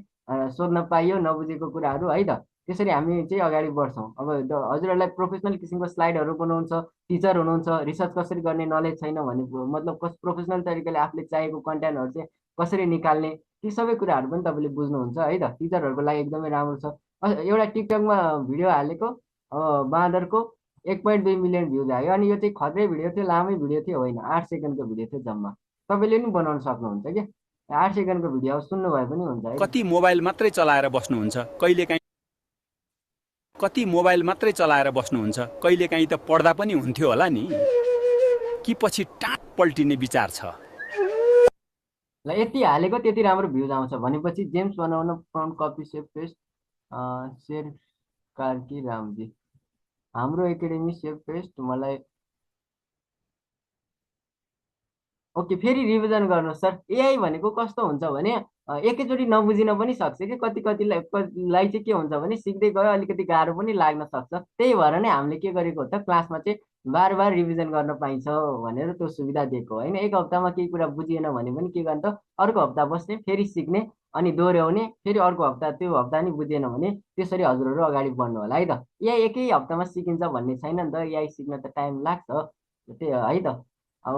सोध्न पाइयो नबुझेको कुराहरू है त। त्यसरी हामी चाहिँ अगाडि बढ्छौँ। अब हजुरहरूलाई प्रोफेसनल किसिमको स्लाइडहरू बनाउँछ, टिचर हुनुहुन्छ, रिसर्च कसरी गर्ने नलेज छैन भने मतलब प्रोफेसनल तरिकाले आफूले चाहेको कन्टेन्टहरू चाहिँ कसरी निकाल्ने, ती सबै कुराहरू पनि तपाईँले बुझ्नुहुन्छ है त। टिचरहरूको लागि एकदमै राम्रो छ। एउटा टिकटकमा भिडियो हालेको बाँदरको 1.2 मिलियन भ्युज आयो, अनि यो चाहिँ खत्रै भिडियो थियो, लामै भिडियो थियो होइन, 8 सेकेन्डको भिडियो थियो जम्मा। तपाईँले पनि बनाउन सक्नुहुन्छ क्या, 8 सेकेन्डको भिडियो सुन्नु भए पनि हुन्छ है। कति मोबाइल मात्रै चलाएर बस्नुहुन्छ, कहिलेकाहीँ कति मोबाइल मात्रै चलाएर बस्नुहुन्छ, कहिलेकाहीँ त पढ्दा पनि हुन्थ्यो होला नि, कि पछि टाट पल्टिने विचार छ? ल यति हालेको त्यति राम्रो भ्युज आउँछ भनेपछि जेम्स बनाउन फ्रन्ट कपी सेभ पेस्ट शेर कार्की रामजी हाम्रो एकाडेमी सेभ पेस्ट मलाई ओके। फेरि रिभिजन गर्नुहोस् सर। एआई भनेको कस्तो हुन्छ भने एकैचोटि नबुझिन पनि सक्छ कि कतिलाई चाहिँ के हुन्छ भने सिक्दै गयो अलिकति गाह्रो पनि लाग्न सक्छ। त्यही भएर नै हामीले के गरेको हो त क्लासमा चाहिँ बार बार रिभिजन गर्न पाइन्छ भनेर त्यो सुविधा दिएको होइन। एक हप्तामा केही कुरा बुझिएन भने पनि के गर्ने त अर्को हप्ता बस्ने फेरि सिक्ने अनि दोहोऱ्याउने, फेरि अर्को हप्ता त्यो हप्ता नि बुझेन भने त्यसरी हजुरहरू अगाडि बढ्नु होला है त। एआई एकै हप्तामा सिकिन्छ भन्ने छैन नि त, एआई सिक्न त टाइम लाग्छ त्यही है त। अब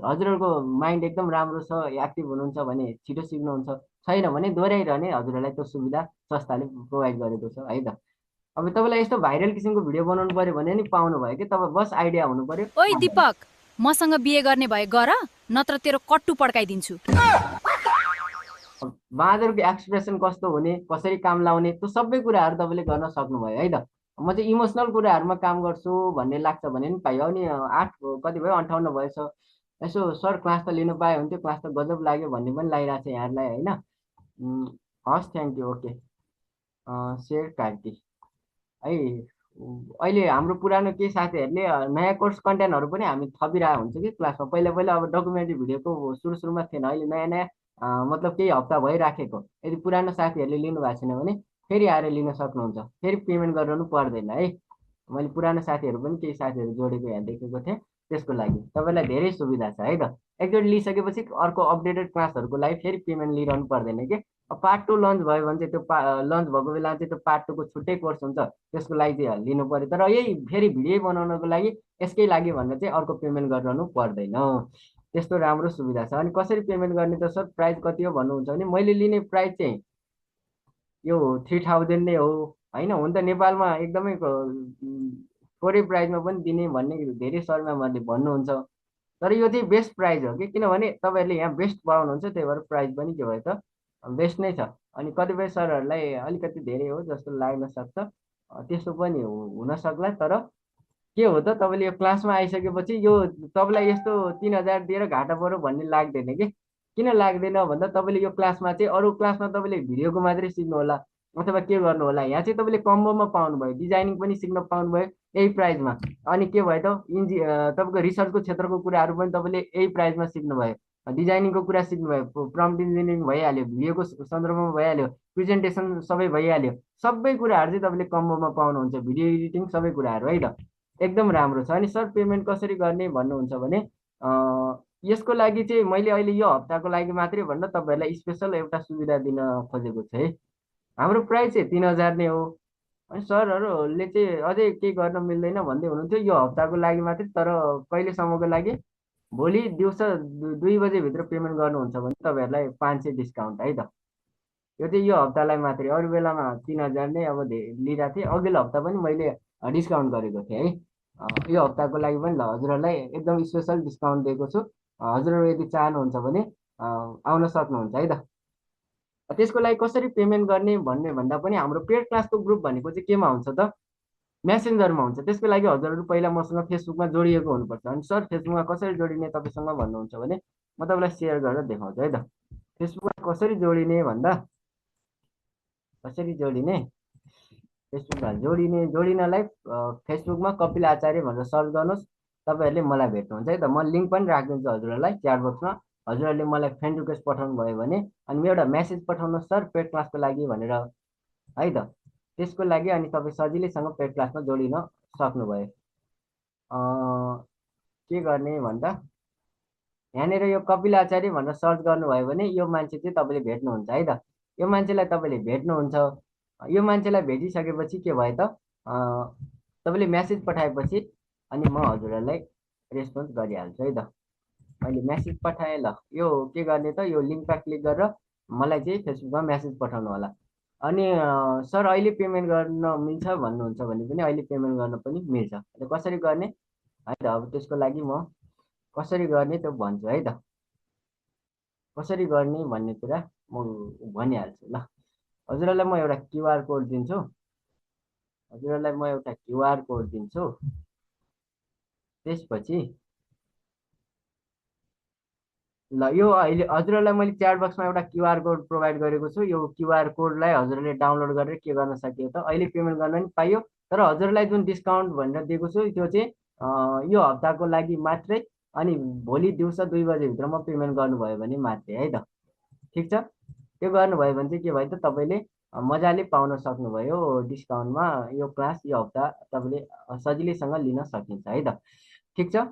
हजुरहरूको माइन्ड एकदम राम्रो छ, एक्टिभ हुनुहुन्छ भने छिटो सिक्नुहुन्छ, छैन भने दोहोऱ्याइरहने हजुरहरूलाई त्यो सुविधा संस्थाले प्रोभाइड गरेको छ है त। अब तपाईँलाई यस्तो भाइरल किसिमको भिडियो बनाउनु पर्यो भने नि पाउनु भयो कि तपाईँ बस आइडिया हुनु पर्यो। ओइ दीपक, मसँग बिहे गर्ने भए गर, नत्र तेरो कट्टु पड्काइदिन्छु। बाँदरको एक्सप्रेसन कस्तो हुने, कसरी काम लाउने, त्यो सबै कुराहरू तपाईँले गर्न सक्नुभयो है त। म चाहिँ इमोसनल कुराहरूमा काम गर्छु भन्ने लाग्छ भने नि पाइयो। अनि 8 कति भयो 58 भएछ। यसो सर क्लास त लिनु पायो हुन्थ्यो, क्लास त गजब लाग्यो भन्ने पनि लागिरहेको छ यहाँहरूलाई होइन। हस् थ्याङ्क यू ओके। शेर कार्की है। अहिले हाम्रो पुरानो केही साथीहरूले नयाँ कोर्स कन्टेन्टहरू पनि हामी थपिरहेको हुन्छ कि क्लासमा। पहिला पहिला अब डकुमेन्ट्री भिडियोको सुरुमा थिएन, अहिले नयाँ नयाँ मतलब केही हप्ता भइराखेको। यदि पुरानो साथीहरूले लिनु भएको छैन भने फेरि आएर लिन सक्नुहुन्छ, फेरि पेमेन्ट गर्नु पर्दैन है। मैले पुरानो साथीहरू पनि केही साथीहरू जोडेको यहाँ देखेको थिएँ, त्यसको लागि तपाईँलाई धेरै सुविधा छ है त। एकचोटि लिइसकेपछि अर्को अपडेटेड क्लासहरूको लागि फेरि पेमेन्ट लिइरहनु पर्दैन कि। पार्ट 2 लन्च भयो भने चाहिँ त्यो लन्च भएको बेला चाहिँ त्यो पार्ट 2 को छुट्टै कोर्स हुन्छ, त्यसको लागि चाहिँ लिनु पर्यो। तर यही फेरि भिडियो बनाउनको लागि यसकै लागि भनेर चाहिँ अर्को पेमेन्ट गरिरहनु पर्दैन, त्यस्तो राम्रो सुविधा छ। अनि कसरी पेमेन्ट गर्ने त सर, प्राइस कति हो भन्नुहुन्छ भने मैले लिने प्राइस चाहिँ यो 3000 नै हो होइन। हुन त नेपालमा एकदमै थोरै प्राइसमा पनि दिने भन्ने धेरै सरम्यामहरूले भन्नुहुन्छ, तर यो चाहिँ बेस्ट प्राइस हो कि, किनभने तपाईँहरूले यहाँ बेस्ट पाउनुहुन्छ, त्यही भएर प्राइस पनि के भयो त बेस्ट नै छ। अनि कतिपय सरहरूलाई अलिकति धेरै हो जस्तो लाग्न सक्छ, त्यस्तो पनि हुनसक्ला। तर के हो त तपाईँले यो क्लासमा आइसकेपछि यो तपाईँलाई यस्तो 3000 दिएर घाटा पऱ्यो भन्ने लाग्दैन कि। किन लाग्दैन भन्दा तपाईँले यो क्लासमा चाहिँ अरू क्लासमा तपाईँले भिडियोको मात्रै सिक्नु होला अथवा के गर्नु होला, यहाँ चाहिँ तपाईँले कम्बोमा पाउनुभयो, डिजाइनिङ पनि सिक्न पाउनुभयो यही प्राइसमा। अनि के भयो त तपाईँको रिसर्चको क्षेत्रको कुराहरू पनि तपाईँले यही प्राइसमा सिक्नुभयो। डिजाइनिङको कुरा सिक्नुभयो, प्रम्प्ट इन्जिनियरिङ भइहाल्यो, भिडियोको सन्दर्भमा भइहाल्यो, प्रेजेन्टेसन सबै भइहाल्यो, सबै कुराहरू चाहिँ तपाईँले कम्बोमा पाउनुहुन्छ, भिडियो एडिटिङ सबै कुराहरू है त। एकदम राम्रो छ। अनि सर पेमेन्ट कसरी गर्ने भन्नुहुन्छ भने यसको लागि चाहिँ मैले अहिले यो हप्ताको लागि मात्रै भनेर तपाईँहरूलाई स्पेसल एउटा सुविधा दिन खोजेको छु है। हाम्रो प्राइस चाहिँ 3000 नै हो। अनि सरहरूले चाहिँ अझै केही गर्न मिल्दैन भन्दै हुनुहुन्थ्यो, यो हप्ताको लागि मात्रै। तर कहिलेसम्मको लागि? भोलि दिउँसो 2 बजेभित्र पेमेन्ट गर्नुहुन्छ भने तपाईँहरूलाई 500 डिस्काउन्ट है त। यो चाहिँ यो हप्तालाई मात्रै, अरू बेलामा 3000 नै अब लिइरहेको थिएँ। अघिल्लो हप्ता पनि मैले डिस्काउन्ट गरेको थिएँ है। यो हप्ताको लागि पनि ल हजुरहरूलाई एकदम स्पेसल डिस्काउन्ट दिएको छु। हजुरहरू यदि चाहनुहुन्छ भने आउन सक्नुहुन्छ है त। त्यसको लागि कसरी पेमेन्ट गर्ने भन्ने भन्दा पनि हाम्रो पेड क्लासको ग्रुप भनेको चाहिँ केमा हुन्छ त? मेसेन्जरमा हुन्छ। त्यसको लागि हजुरहरू पहिला मसँग फेसबुकमा जोडिएको हुनुपर्छ। अनि सर फेसबुकमा कसरी जोडिने तपाईँसँग भन्नुहुन्छ भने म तपाईँलाई सेयर गरेर देखाउँछु है त। फेसबुकमा कसरी जोडिने भन्दा कसरी जोडिने, फेसबुकमा जोडिनलाई फेसबुकमा कपिल आचार्य भनेर सर्च गर्नुहोस्, तपाईँहरूले मलाई भेट्नुहुन्छ है त। म लिङ्क पनि राखिदिन्छु हजुरहरूलाई च्याट बक्समा। हजुरहरूले मलाई फ्रेन्ड रिक्वेस्ट पठाउनु भयो भने अनि एउटा मेसेज पठाउनुहोस् सर पेड क्लासको लागि भनेर है त। त्यसको लागि अनि तपाईँ सजिलैसँग पेड क्लासमा जोडिन सक्नुभयो। के गर्ने भन्दा यहाँनिर यो कपिल आचार्य भनेर सर्च गर्नुभयो भने यो मान्छे चाहिँ तपाईँले भेट्नुहुन्छ है त। यो मान्छेलाई तपाईँले भेट्नुहुन्छ। यो मान्छेलाई भेटिसकेपछि के भयो त, तपाईँले मेसेज पठाएपछि अनि म हजुरहरूलाई रेस्पोन्स गरिहाल्छु है त। मैले मेसेज पठाएँ, ल यो के गर्ने त, यो लिङ्कमा क्लिक गरेर मलाई चाहिँ फेसबुकमा मेसेज पठाउनु होला। अनि सर अहिले पेमेन्ट गर्न मिल्छ भन्नुहुन्छ भने पनि अहिले पेमेन्ट गर्न पनि मिल्छ। कसरी गर्ने है त, अब त्यसको लागि म कसरी गर्ने त्यो भन्छु है त। कसरी गर्ने भन्ने कुरा म भनिहाल्छु ल। हजुरहरूलाई म एउटा क्युआर कोड दिन्छु। त्यसपछि ल यो अहिले हजुरहरूलाई मैले च्याट बक्समा एउटा क्युआर कोड प्रोभाइड गरेको छु। यो क्युआर कोडलाई हजुरहरूले डाउनलोड गरेर के गर्न सकियो त, अहिले पेमेन्ट गर्न पनि पाइयो। तर हजुरलाई जुन डिस्काउन्ट भनेर दिएको छु त्यो चाहिँ यो हप्ताको लागि मात्रै। अनि भोलि दिउँसो 2 बजेभित्रमा पेमेन्ट गर्नुभयो भने मात्रै है त। ठिक छ। त्यो गर्नुभयो भने चाहिँ के भयो त, तपाईँले मजाले पाउन सक्नुभयो डिस्काउन्टमा यो क्लास। यो हप्ता तपाईँले सजिलैसँग लिन सकिन्छ है त। ठिक छ।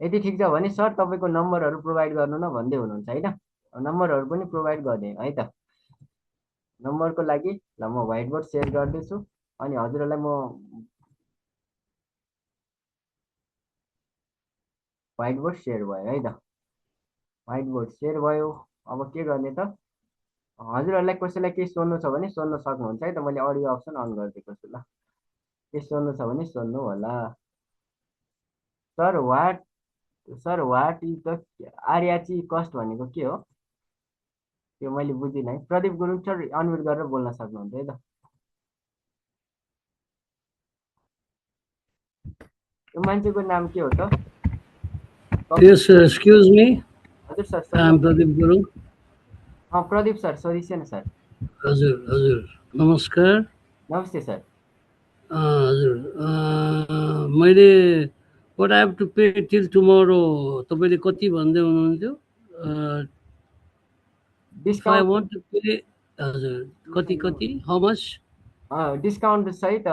यदि ठिक छ भने सर तपाईँको नम्बरहरू प्रोभाइड गर्नु न भन्दै हुनुहुन्छ होइन। नम्बरहरू पनि प्रोभाइड गर्ने है त। नम्बरको लागि ल म व्हाइट बोर्ड सेयर गर्दैछु। अनि हजुरहरूलाई म व्हाइट बोर्ड सेयर भयो है त। व्हाइट बोर्ड सेयर भयो। अब के गर्ने त, हजुरहरूलाई कसैलाई केही सोध्नु छ भने सोध्न सक्नुहुन्छ है त। मैले अडियो अप्सन अन गरिदिएको छु ल। के सोध्नु छ भने सोध्नु होला। सर वाट इज द आर्याची कस्ट भनेको के हो त्यो मैले बुझिनँ है। प्रदीप गुरुङ सर अनम्युट गरेर बोल्न सक्नुहुन्छ है त। यो मान्छेको नाम के हो त? Yes, excuse me. हजुर sir I am Pradeep Guru. Pradeep sir सोधिसे न सर। हजुर नमस्कार। नमस्ते सर। हजुर मैले what I have to pay till tomorrow तपाईले कति भन्दै हुनुहुन्थ्यो? If I want to pay हजुर कति how much? डिस्काउन्ट सहित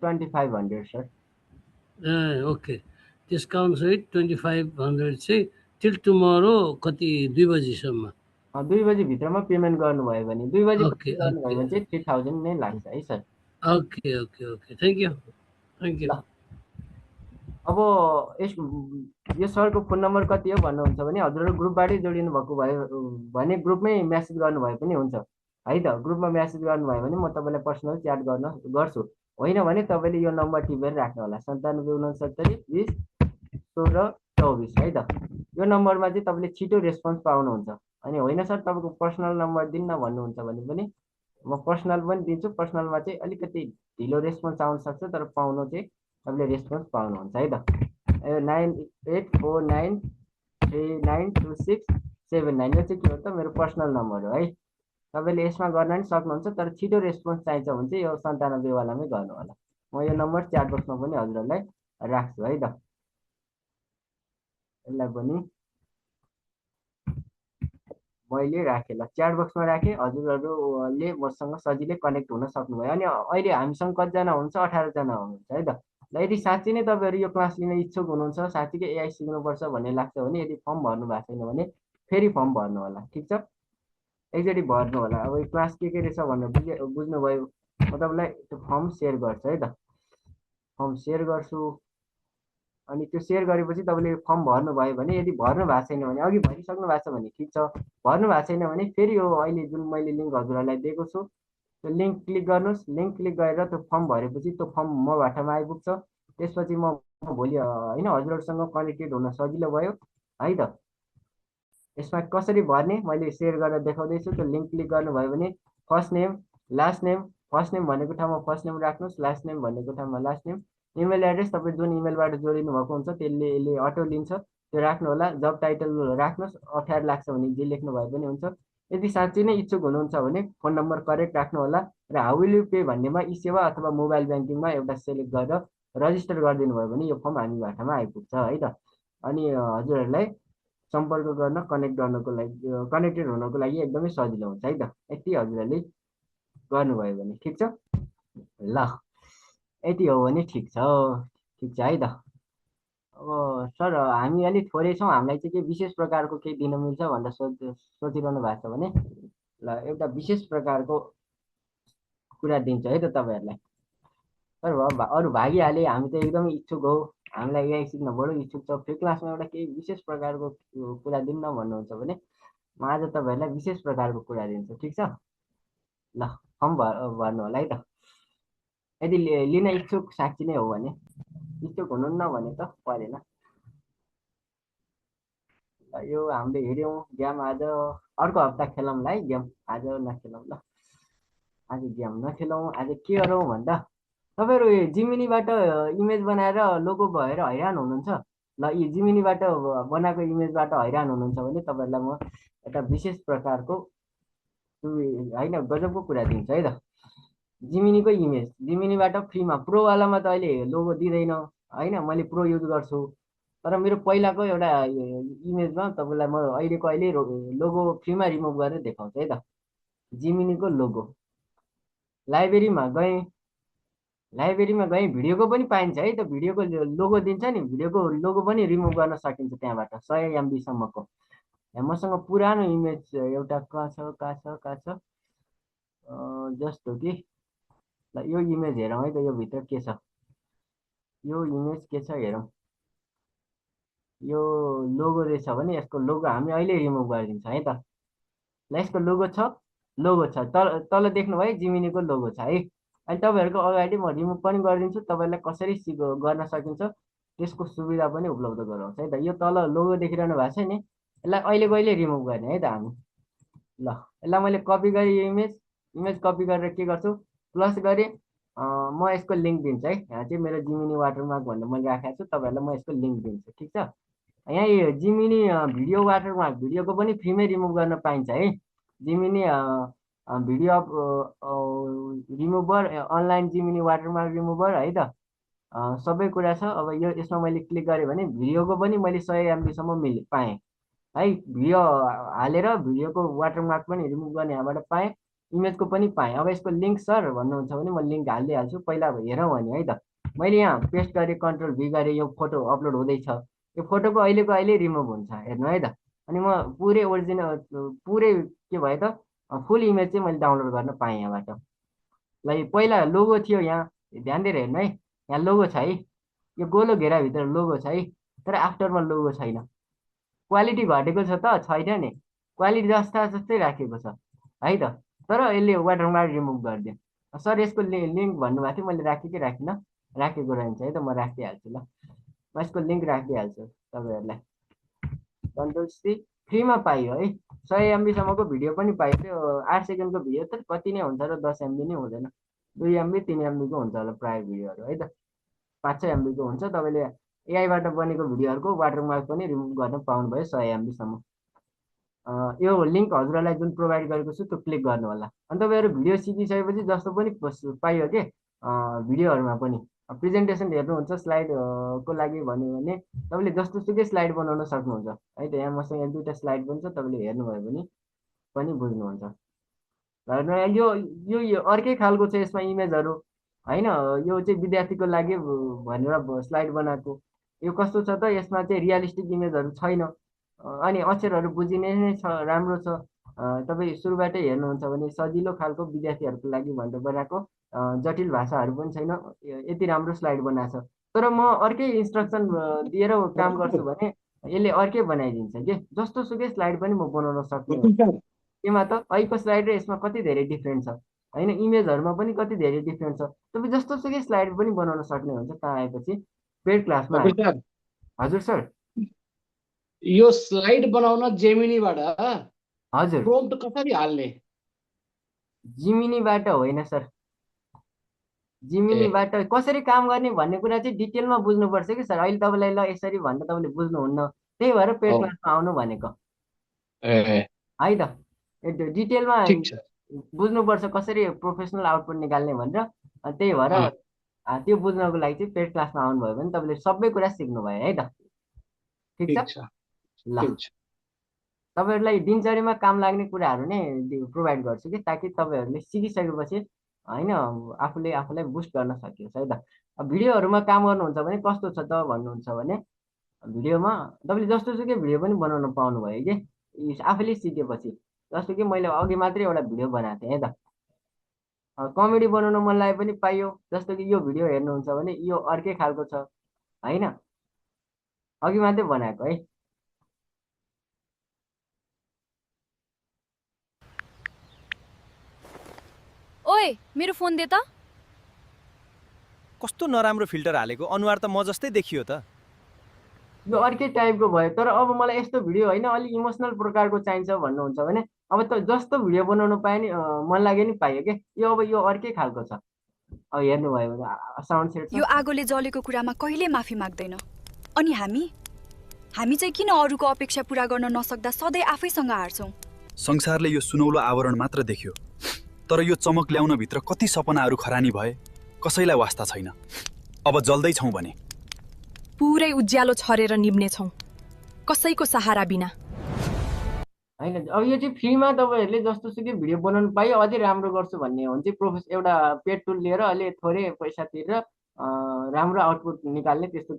2500 सर। Okay. डिस्काउन्ट सहित 2500 चाहिँ till tomorrow कति 2 बजीसम्म? 2 बजीभित्रमा पेमेन्ट गर्नुभयो भने 2 बजी गर्नुभयो भने चाहिँ 3000 नै लाग्छ है सर। Okay thank you. अब यो सरको फोन नम्बर कति हो भन्नुहुन्छ भने हजुरहरू ग्रुपबाटै जोडिनु भएको भयो भने ग्रुपमै मेसेज गर्नुभयो पनि हुन्छ है त। ग्रुपमा मेसेज गर्नुभयो भने म तपाईँलाई पर्सनल च्याट गर्छु। होइन भने तपाईँले यो नम्बर टिपेर राख्नु होला 9769 20 16 24 है त। यो नम्बरमा चाहिँ तपाईँले छिटो रेस्पोन्स पाउनुहुन्छ। अनि होइन सर तपाईँको पर्सनल नम्बर दिन्न भन्नुहुन्छ भने पनि म पर्सनल पनि दिन्छु। पर्सनलमा चाहिँ अलिकति ढिलो रेस्पोन्स आउन सक्छ तर पाउनु चाहिँ तपाईँले रेस्पोन्स पाउनुहुन्छ है त। 9849392679 यो चाहिँ के हो त, मेरो पर्सनल नम्बर हो है। तपाईँले यसमा गर्न पनि सक्नुहुन्छ तर छिटो रेस्पोन्स चाहिन्छ भने चाहिँ यो 97 वालामै गर्नु होला। म यो नम्बर च्याट बक्समा पनि हजुरहरूलाई राख्छु है त। यसलाई पनि मैले राखेँ ल च्याट बक्समा राखेँ हजुरहरूले मसँग सजिलै कनेक्ट हुन सक्नुभयो अनि अहिले हामीसँग कतिजना हुनुहुन्छ 18 जना हुनुहुन्छ है त ल यदि साँच्चै नै तपाईँहरू यो क्लास लिन इच्छुक हुनुहुन्छ साँच्चीकै एआई सिक्नुपर्छ भन्ने लाग्छ भने यदि फर्म भर्नु भएको छैन भने फेरि फर्म भर्नु होला ठिक छ एकचोटि भर्नु होला अब यो क्लास के रहेछ भनेर बुझ्नुभयो म तपाईँलाई त्यो फर्म सेयर गर्छु है त फर्म सेयर गर्छु अनि त्यो सेयर गरेपछि तपाईँले फर्म भर्नुभयो भने यदि भर्नु भएको छैन भने अघि भरिसक्नु भएको छ भने ठिक छ भर्नु भएको छैन भने फेरि यो अहिले जुन मैले लिङ्क हजुरहरूलाई दिएको छु त्यो लिङ्क क्लिक गर्नुहोस् लिङ्क क्लिक गरेर त्यो फर्म भरेपछि त्यो फर्म मबाटमा आइपुग्छ त्यसपछि म भोलि होइन हजुरहरूसँग कनेक्टेड हुन सजिलो भयो है त यसमा कसरी भर्ने मैले सेयर गरेर देखाउँदैछु त्यो लिङ्क क्लिक गर्नुभयो भने first name last name first name भनेको ठाउँमा फर्स्ट नेम राख्नुहोस् लास्ट नेम भनेको ठाउँमा लास्ट नेम इमेल एड्रेस तपाईँ जुन इमेलबाट जोडिनु भएको हुन्छ त्यसले यसले अटो लिन्छ त्यो राख्नु होला जब टाइटल राख्नुहोस् अप्ठ्यारो लाग्छ भने जे लेख्नु भए पनि हुन्छ यदि साँच्चै नै इच्छुक हुनुहुन्छ भने फोन नम्बर करेक्ट राख्नु होला र हाउ विल यु पे भन्नेमा ई सेवा अथवा मोबाइल ब्याङ्किङमा एउटा सेलेक्ट गरेर रजिस्टर गरिदिनु भयो भने यो फर्म हामी बाटामा आइपुग्छ है त अनि हजुरहरूलाई सम्पर्क गर्न कनेक्ट गर्नको लागि कनेक्टेड हुनको लागि एकदमै सजिलो हुन्छ है त यति हजुरहरूले गर्नुभयो भने ठिक छ ल यति हो भने ठिक छ है त अब सर हामी अलिक थोरै छौँ हामीलाई चाहिँ के विशेष प्रकारको केही दिन मिल्छ भनेर सोचिरहनु भएको छ भने ल एउटा विशेष प्रकारको कुरा दिन्छु है त तपाईँहरूलाई सर अरू भागिहाले हामी त एकदमै इच्छुक हो हामीलाई एआई सिक्न बडो इच्छुक छ फ्री क्लासमा एउटा केही विशेष प्रकारको कुरा दिन्न भन्नुहुन्छ भने म आज तपाईँहरूलाई विशेष प्रकारको कुरा दिन्छु ठिक छ ल फर्म भर्नु होला है त यदि लिन इच्छुक साँच्ची नै हो भने इच्छुक हुनुहुन्न भने त परेन यो हामीले हेऱ्यौँ गेम आज अर्को हप्ता खेलौँला है गेम आज नखेलौँ ल आज गेम नखेलौँ आज के गरौँ भन्दा तपाईँहरू जिमिनीबाट इमेज बनाएर लोगो भएर हैरान हुनुहुन्छ ल यी जिमिनीबाट बनाएको इमेजबाट हैरान हुनुहुन्छ भने तपाईँहरूलाई म एउटा विशेष प्रकारको होइन गजबको कुरा दिन्छु है त जिमिनीको इमेज जिमिनीबाट फ्रीमा प्रोवालामा त अहिले लोगो दिँदैन होइन मैले प्रो युज गर्छु तर मेरो पहिलाको एउटा इमेजमा तपाईँलाई म अहिले लोगो फ्रीमा रिमुभ गरेर देखाउँछु है त जिमिनीको लोगो लाइब्रेरीमा गएँ भिडियोको पनि पाइन्छ है त भिडियोको लोगो दिन्छ नि भिडियोको लोगो पनि रिमुभ गर्न सकिन्छ त्यहाँबाट 100 MB सम्मको मसँग पुरानो इमेज एउटा कहाँ छ जस्तो कि ल यो इमेज हेरौँ है त यो भित्र के छ यो इमेज के छ हेरौँ यो लोगो रहेछ भने यसको लोगो हामी अहिले रिमुभ गरिदिन्छौँ है त ल यसको लोगो छ तल देख्नुभयो जिमिनीको लोगो छ है अनि तपाईँहरूको अगाडि म रिमुभ पनि गरिदिन्छु तपाईँलाई कसरी गर्न सकिन्छ त्यसको सुविधा पनि उपलब्ध गराउँछ है त यो तल लोगो देखिरहनु भएको छ नि यसलाई अहिले रिमुभ गर्ने है त हामी ल यसलाई मैले कपी गरेँ यो इमेज कपी गरेर के गर्छु प्लस गरेँ म यसको लिङ्क दिन्छु है यहाँ चाहिँ मेरो जिमिनी वाटरमार्क भनेर मैले राखेको छु तपाईँहरूलाई म यसको लिङ्क दिन्छु ठिक छ यहाँ यो जिमिनी भिडियो वाटरमार्क भिडियोको पनि फ्रीमै रिमुभ गर्न पाइन्छ है Gemini video remover online Gemini watermark remover है त सबै कुरा छ अब यसमा मैले क्लिक गरेँ भने भिडियोको पनि मैले 100 MB सम्म पाएँ है भिडियो हालेर भिडियोको वाटरमार्क पनि रिमुभ गर्ने यहाँबाट पाएँ इमेजको पनि पाएँ अब यसको लिङ्क सर भन्नुहुन्छ भने म लिङ्क हालिदिइहाल्छु पहिला हेरौँ भने है त मैले यहाँ पेस्ट गरेँ कन्ट्रोल भी गरेँ यो फोटो अपलोड हुँदैछ यो फोटोको अहिले रिमुभ हुन्छ हेर्नु है त अनि म पुरै के भयो त फुल इमेज चाहिँ मैले डाउनलोड गर्न पाएँ यहाँबाट ल पहिला लोगो थियो यहाँ ध्यान दिएर हेर्नु है यहाँ लोगो छ है यो गोलो घेराभित्र लोगो छ है तर आफ्टरमा लोगो छैन क्वालिटी घटेको छ त छैन नि क्वालिटी जस्तै राखेको छ है त तर यसले वाटरमार्क रिमुभ गरिदियो सर यसको लिङ्क भन्नुभएको थियो मैले राखेँ कि राखिनँ राखेको रहन्छ है त म राखिदिइहाल्छु ल म यसको लिङ्क राखिदिइहाल्छु तपाईँहरूलाई कन्ट्रोल C फ्रीमा पाइयो है 100 MB सम्मको भिडियो पनि पाइयो त्यो 8 सेकेन्डको भिडियो त कति नै हुन्छ र 10 MB नै हुँदैन 2 MB 3 MB को हुन्छ होला प्राय भिडियोहरू है त 5-6 MB को हुन्छ तपाईँले एआईबाट बनेको भिडियोहरूको वाटरमार्क पनि रिमुभ गर्न पाउनुभयो 100 MB सम्म यो लिङ्क हजुरहरूलाई जुन प्रोभाइड गरेको छु त्यो क्लिक गर्नु होला अनि तपाईँहरू भिडियो सिकिसकेपछि जस्तो पनि पाइयो के भिडियोहरूमा पनि प्रेजेन्टेसन हेर्नुहुन्छ स्लाइडको लागि भन्यो भने तपाईँले जस्तो सुकै स्लाइड बनाउन सक्नुहुन्छ है त यहाँ मसँग 1-2टा स्लाइड पनि छ तपाईँले हेर्नुभयो भने पनि बुझ्नुहुन्छ। र यो यो यो अर्कै खालको छ यसमा इमेजहरू होइन, यो चाहिँ विद्यार्थीको लागि भनेर स्लाइड बनाएको। यो कस्तो छ त यसमा चाहिँ रियलिस्टिक इमेजहरू छैन, अनि अक्षरहरू बुझिने नै छ, राम्रो छ। तपाईँ सुरुबाटै हेर्नुहुन्छ भने सजिलो खालको विद्यार्थीहरूको लागि भनेर बनाएको, जटिल भाषाहरू पनि छैन, यति राम्रो स्लाइड बनाएको छ। तर म अर्कै इन्स्ट्रक्सन दिएर काम गर्छु भने यसले अर्कै बनाइदिन्छ कि जस्तो सुकै स्लाइड पनि म बनाउन सक्ने हो। यसमा त अहिलेको स्लाइड र यसमा कति धेरै डिफ्रेन्ट छ होइन, इमेजहरूमा पनि कति धेरै डिफ्रेन्ट छ। तपाईँ जस्तो सुकै स्लाइड पनि बनाउन सक्ने हुन्छ कहाँ आएपछि पेड क्लासमा आए। सर हजुर सर। यो स्लाइड बनाउन जेमिनीबाट हजुर प्रोम्प्ट कसरी हाल्ने? जिमिनीबाट होइन सर, जिमिनीबाट कसरी काम गर्ने भन्ने कुरा चाहिँ डिटेलमा बुझ्नुपर्छ कि सर। अहिले तपाईँलाई ल यसरी भन्दा तपाईँले बुझ्नुहुन्न, त्यही भएर पेड क्लासमा आउनु भनेको ए है त। डिटेलमा ठिक छ। बुझ्नुपर्छ कसरी प्रोफेसनल आउटपुट निकाल्ने भनेर, त्यही भएर त्यो बुझ्नको लागि चाहिँ पेड क्लासमा आउनुभयो भने तपाईँले सबै कुरा सिक्नुभयो है त। ठिक ठिक छ छ, ल, ठिक छ। तपाईँहरूलाई दिनचर्यामा काम लाग्ने कुराहरू नै प्रोभाइड गर्छु कि ताकि तपाईँहरूले सिकिसकेपछि होइन आफूले आफूलाई बुस्ट गर्न सकियोस् है त। भिडियोहरूमा काम गर्नुहुन्छ भने कस्तो छ त भन्नुहुन्छ भने भिडियोमा तपाईँले जस्तो सुकै भिडियो पनि बनाउन पाउनुभयो कि आफैले सिकेपछि। जस्तो कि मैले अघि मात्रै एउटा भिडियो बनाएको थिएँ है त, कमेडी बनाउन मन लागे पनि पाइयो। जस्तो कि यो भिडियो हेर्नुहुन्छ भने यो अर्कै खालको छ होइन, अघि मात्रै बनाएको है। ओए मेरो फोन दे त। कस्तो नराम्रो फिल्टर हालेको, अनुहार त म जस्तै देखियो त। यो अर्कै टाइपको भयो, तर अब मलाई यस्तो भिडियो होइन अलिक इमोसनल प्रकारको चाहिन्छ भन्नुहुन्छ भने अब त जस्तो भिडियो बनाउनु पाए नि मन लाग्यो नि पाइयो कि। यो अब यो अर्कै खालको छ, अब हेर्नुभयो भने साउन्ड सेट यो आगोले जलेको कुरामा कहिले माफी माग्दैन। अनि हामी चाहिँ किन अरूको अपेक्षा पूरा गर्न नसक्दा सधैँ आफैसँग हार्छौँ? संसारले यो सुनौलो आवरण मात्र देख्यो, तर यो चमक ल्याउन भित्र कति सपनाहरू खरानी भए कसैलाई वास्ता छैन। अब जल्दै छौँ भने पुरै उज्यालो छरेर निब्ने छौँ, कसैको सहारा बिना होइन। अब यो चाहिँ फ्रीमा तपाईँहरूले जस्तो सुकै भिडियो बनाउनु पायो, अझै राम्रो गर्छु भन्ने हो भने चाहिँ एउटा पेड टुल लिएर अलि थोरै पैसा तिरेर राम्रो आउटपुट निकाल्ने त्यस्तो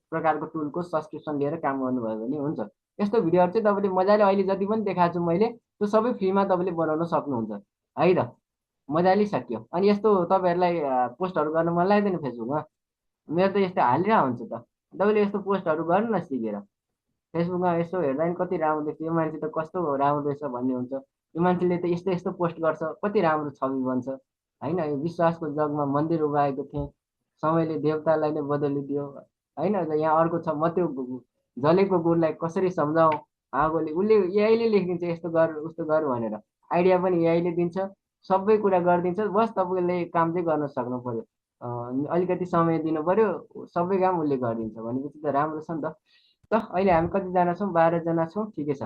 प्रकारको टुलको सब्सक्रिप्सन लिएर काम गर्नुभयो भने हुन्छ। यस्तो भिडियोहरू चाहिँ तपाईँले मजाले अहिले जति पनि देखाएको छु मैले त्यो सबै फ्रीमा तपाईँले बनाउन सक्नुहुन्छ है त। मजाले सकियो। अनि यस्तो तपाईँहरूलाई पोस्टहरू गर्न मन लाग्दैन फेसबुकमा, मेरो त यस्तो हालिरहेको हुन्छ त। तपाईँले यस्तो पोस्टहरू गर्नु न सिकेर, फेसबुकमा यसो हेर्दा पनि कति राम्रो देख्छ, यो मान्छे त कस्तो राम्रो रहेछ भन्ने हुन्छ। यो मान्छेले त यस्तो यस्तो पोस्ट गर्छ, कति राम्रो छवि बन्छ होइन। यो विश्वासको जगमा मन्दिर उभाएको थिएँ, समयले देवतालाई नै बदलिदियो होइन। यहाँ अर्को छ, म त्यो जलेको गुरलाई कसरी सम्झाउँ, आगोले उसले एआईले लेखिदिन्छ यस्तो गर उस्तो गर भनेर, आइडिया पनि एआईले दिन्छ, सबै कुरा गरिदिन्छ। बस तपाईँले काम चाहिँ गर्न सक्नु पर्यो, अलिकति समय दिनु पर्यो, सबै काम उसले गरिदिन्छ भनेपछि त राम्रो छ नि त। अहिले हामी कतिजना छौँ? 12 जना छौँ, ठिकै छ।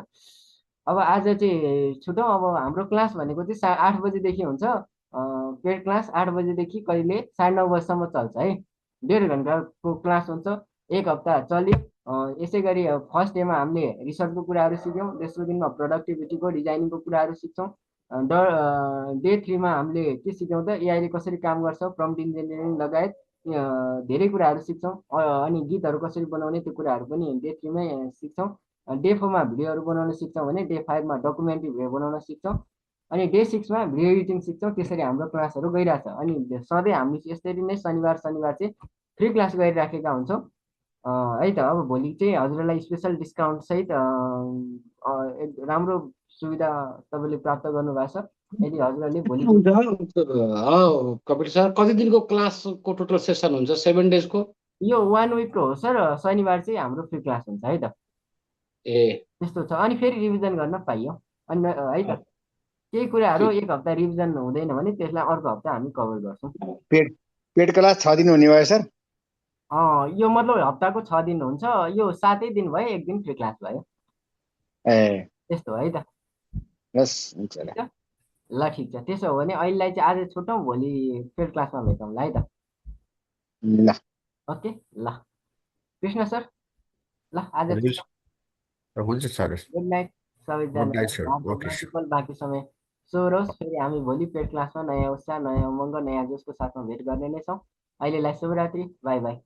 अब आज चाहिँ छुटौँ। अब हाम्रो क्लास भनेको चाहिँ 8 बजीदेखि हुन्छ, पेड क्लास 8 बजीदेखि कहिले 9:30 बजीसम्म चल्छ है। 1.5 घन्टाको क्लास हुन्छ, 1 हप्ता चल्यो। यसै गरी फर्स्ट डेमा हामीले रिसर्चको कुराहरू सिक्यौँ, दोस्रो दिनमा प्रोडक्टिभिटीको डिजाइनिङको कुराहरू सिक्छौँ। डे 3मा हामीले के सिक्यौँ त, एआईले कसरी काम गर्छ, प्रम्प्ट इन्जिनियरिङ लगायत धेरै कुराहरू सिक्छौँ। अनि गीतहरू कसरी बनाउने त्यो कुराहरू पनि डे 3मै सिक्छौँ। डे 4मा भिडियोहरू बनाउन सिक्छौँ भने डे 5मा डकुमेन्ट्री भिडियो बनाउन सिक्छौँ। अनि डे 6मा भिडियो एडिटिङ सिक्छौँ। त्यसरी हाम्रो क्लासहरू गइरहेछ। अनि सधैँ हामी यसरी नै शनिबार चाहिँ फ्री क्लास गरिराखेका हुन्छौँ है त। अब भोलि चाहिँ हजुरलाई स्पेसल डिस्काउन्ट सहित राम्रो सुविधा तपाईँले प्राप्त गर्नुभएको छ। यदि हजुरहरूले भोलि कपिल सर कति दिनको क्लासको टोटल सेसन हुन्छ? 7 डेजको? यो 1 विकको हो सर। शनिबार चाहिँ हाम्रो फ्री क्लास हुन्छ है त। त्यस्तो छ। अनि फेरि रिभिजन गर्न पाइयो अनि है त। केही कुराहरू एक हप्ता रिभिजन हुँदैन भने त्यसलाई अर्को हप्ता हामी कभर गर्छौँ। पेड क्लास 6 दिन हुने भयो सर? यो मतलब हप्ताको 6 दिन हुन्छ, यो 7 दिन भयो, 1 दिन फ्री क्लास भयो। त्यस्तो है त। ल ठिक छ। त्यसो हो भने अहिलेलाई चाहिँ आज छुटौँ, भोलि पेड क्लासमा भेटौँला है त। ल ओके ल कृष्ण सर, ल आज हुन्छ sir. Good night. Good night sir. सबैजनालाई ओके सर। मल्टिपल बाँकी समय सोरोस्। फेरि हामी भोलि पेड क्लासमा नयाँ उत्साह नयाँ उमङ्ग नयाँ जोसको साथमा भेट गर्ने नै छौँ। अहिलेलाई शुभरात्रि, बाई बाई।